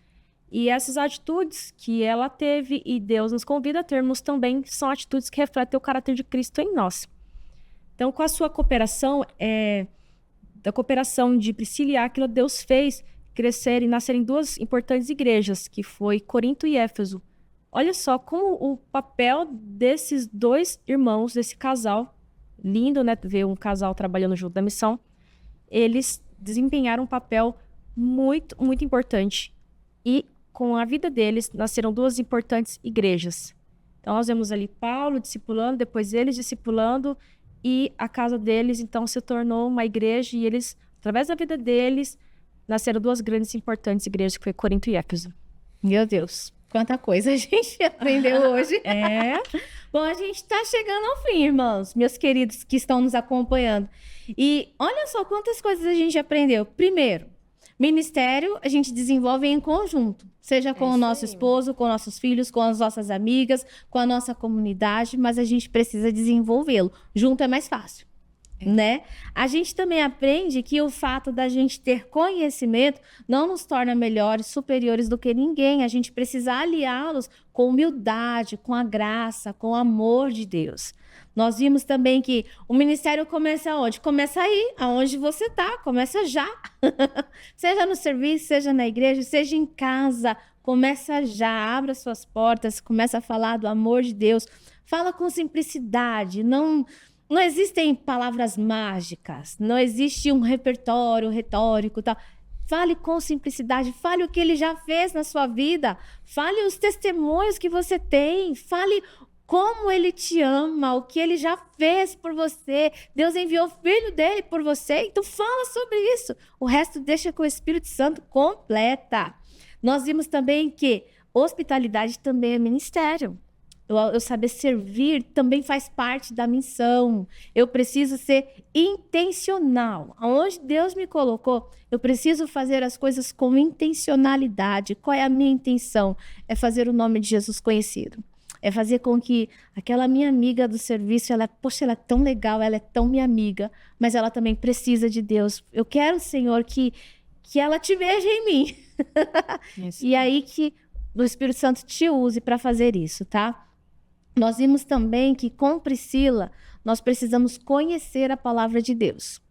Speaker 2: E essas atitudes que ela teve e Deus nos convida a termos também são atitudes que refletem o caráter de Cristo em nós. Então, com a sua cooperação, da cooperação de Priscila e Áquila, Deus fez crescer e nascerem duas importantes igrejas, que foi Corinto e Éfeso. Olha só como o papel desses dois irmãos, desse casal, lindo, né, ver um casal trabalhando junto na missão, eles desempenharam um papel muito, muito importante. E com a vida deles, nasceram duas importantes igrejas. Então, nós vemos ali Paulo discipulando, depois eles discipulando, e a casa deles, então, se tornou uma igreja, e eles, através da vida deles, nasceram duas grandes e importantes igrejas, que foi Corinto e Éfeso.
Speaker 1: Meu Deus, quanta coisa a gente aprendeu hoje. Bom, a gente está chegando ao fim, irmãos, meus queridos que estão nos acompanhando. E olha só quantas coisas a gente aprendeu. Primeiro, ministério a gente desenvolve em conjunto, seja com o nosso esposo, com nossos filhos, com as nossas amigas, com a nossa comunidade, mas a gente precisa desenvolvê-lo. Junto é mais fácil. Né? A gente também aprende que o fato da gente ter conhecimento não nos torna melhores, superiores do que ninguém. A gente precisa aliá-los com humildade, com a graça, com o amor de Deus. Nós vimos também que o ministério começa onde? Começa aí, aonde você está, começa já. Seja no serviço, seja na igreja, seja em casa, começa já, abra suas portas, começa a falar do amor de Deus. Fala com simplicidade, não existem palavras mágicas, não existe um repertório retórico e tal. Fale com simplicidade, fale o que ele já fez na sua vida, fale os testemunhos que você tem, fale como ele te ama, o que ele já fez por você. Deus enviou o filho dele por você, então fala sobre isso. O resto deixa que o Espírito Santo completa. Nós vimos também que hospitalidade também é ministério. eu saber servir também faz parte da missão. Eu preciso ser intencional. Aonde Deus me colocou, eu preciso fazer as coisas com intencionalidade. Qual é a minha intenção? É fazer o nome de Jesus conhecido. É fazer com que aquela minha amiga do serviço, poxa, ela é tão legal, ela é tão minha amiga, mas ela também precisa de Deus. Eu quero, Senhor, que ela te veja em mim. E aí que o Espírito Santo te use para fazer isso, tá? Nós vimos também que com Priscila, nós precisamos conhecer a palavra de Deus,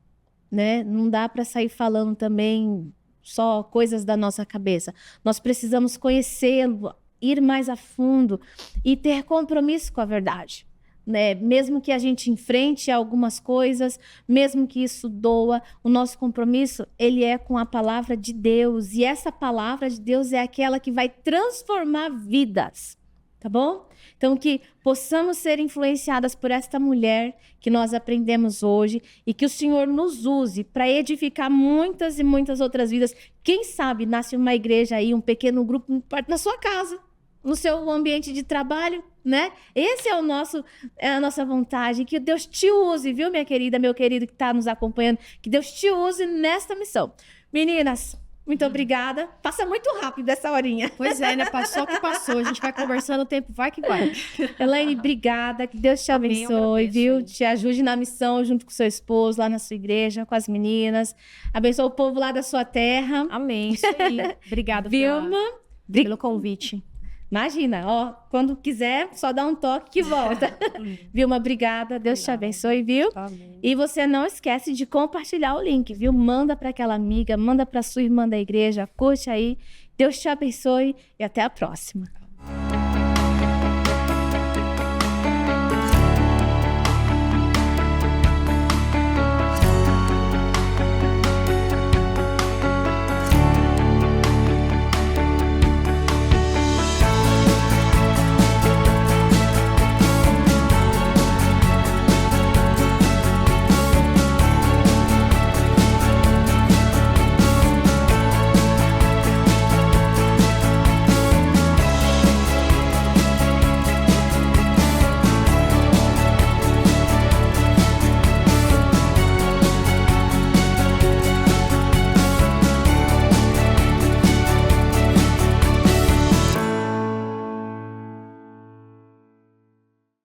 Speaker 1: né? Não dá para sair falando também só coisas da nossa cabeça. Nós precisamos conhecê-lo, ir mais a fundo e ter compromisso com a verdade, né? Mesmo que a gente enfrente algumas coisas, mesmo que isso doa, o nosso compromisso, ele é com a palavra de Deus. E essa palavra de Deus é aquela que vai transformar vidas, tá bom? Então, que possamos ser influenciadas por esta mulher que nós aprendemos hoje e que o Senhor nos use para edificar muitas e muitas outras vidas. Quem sabe nasce uma igreja aí, um pequeno grupo na sua casa, no seu ambiente de trabalho, né? Esse é a nossa vontade. Que Deus te use, viu, minha querida, meu querido que está nos acompanhando. Que Deus te use nesta missão. Meninas, muito obrigada. Passa muito rápido essa horinha.
Speaker 2: Pois é, né? Passou que passou. A gente vai conversando, o tempo vai que vai.
Speaker 1: Elaine, obrigada. Que Deus te abençoe, viu? Te ajude na missão junto com seu esposo, lá na sua igreja, com as meninas. Abençoe o povo lá da sua terra.
Speaker 2: Amém. Isso aí. Obrigada,
Speaker 1: Vilma,
Speaker 2: pelo convite.
Speaker 1: Imagina, ó, quando quiser, só dá um toque que volta. Vilma, obrigada. Deus te abençoe, viu?
Speaker 3: Amém.
Speaker 1: E você não esquece de compartilhar o link, viu? Manda para aquela amiga, manda para sua irmã da igreja, curte aí. Deus te abençoe e até a próxima.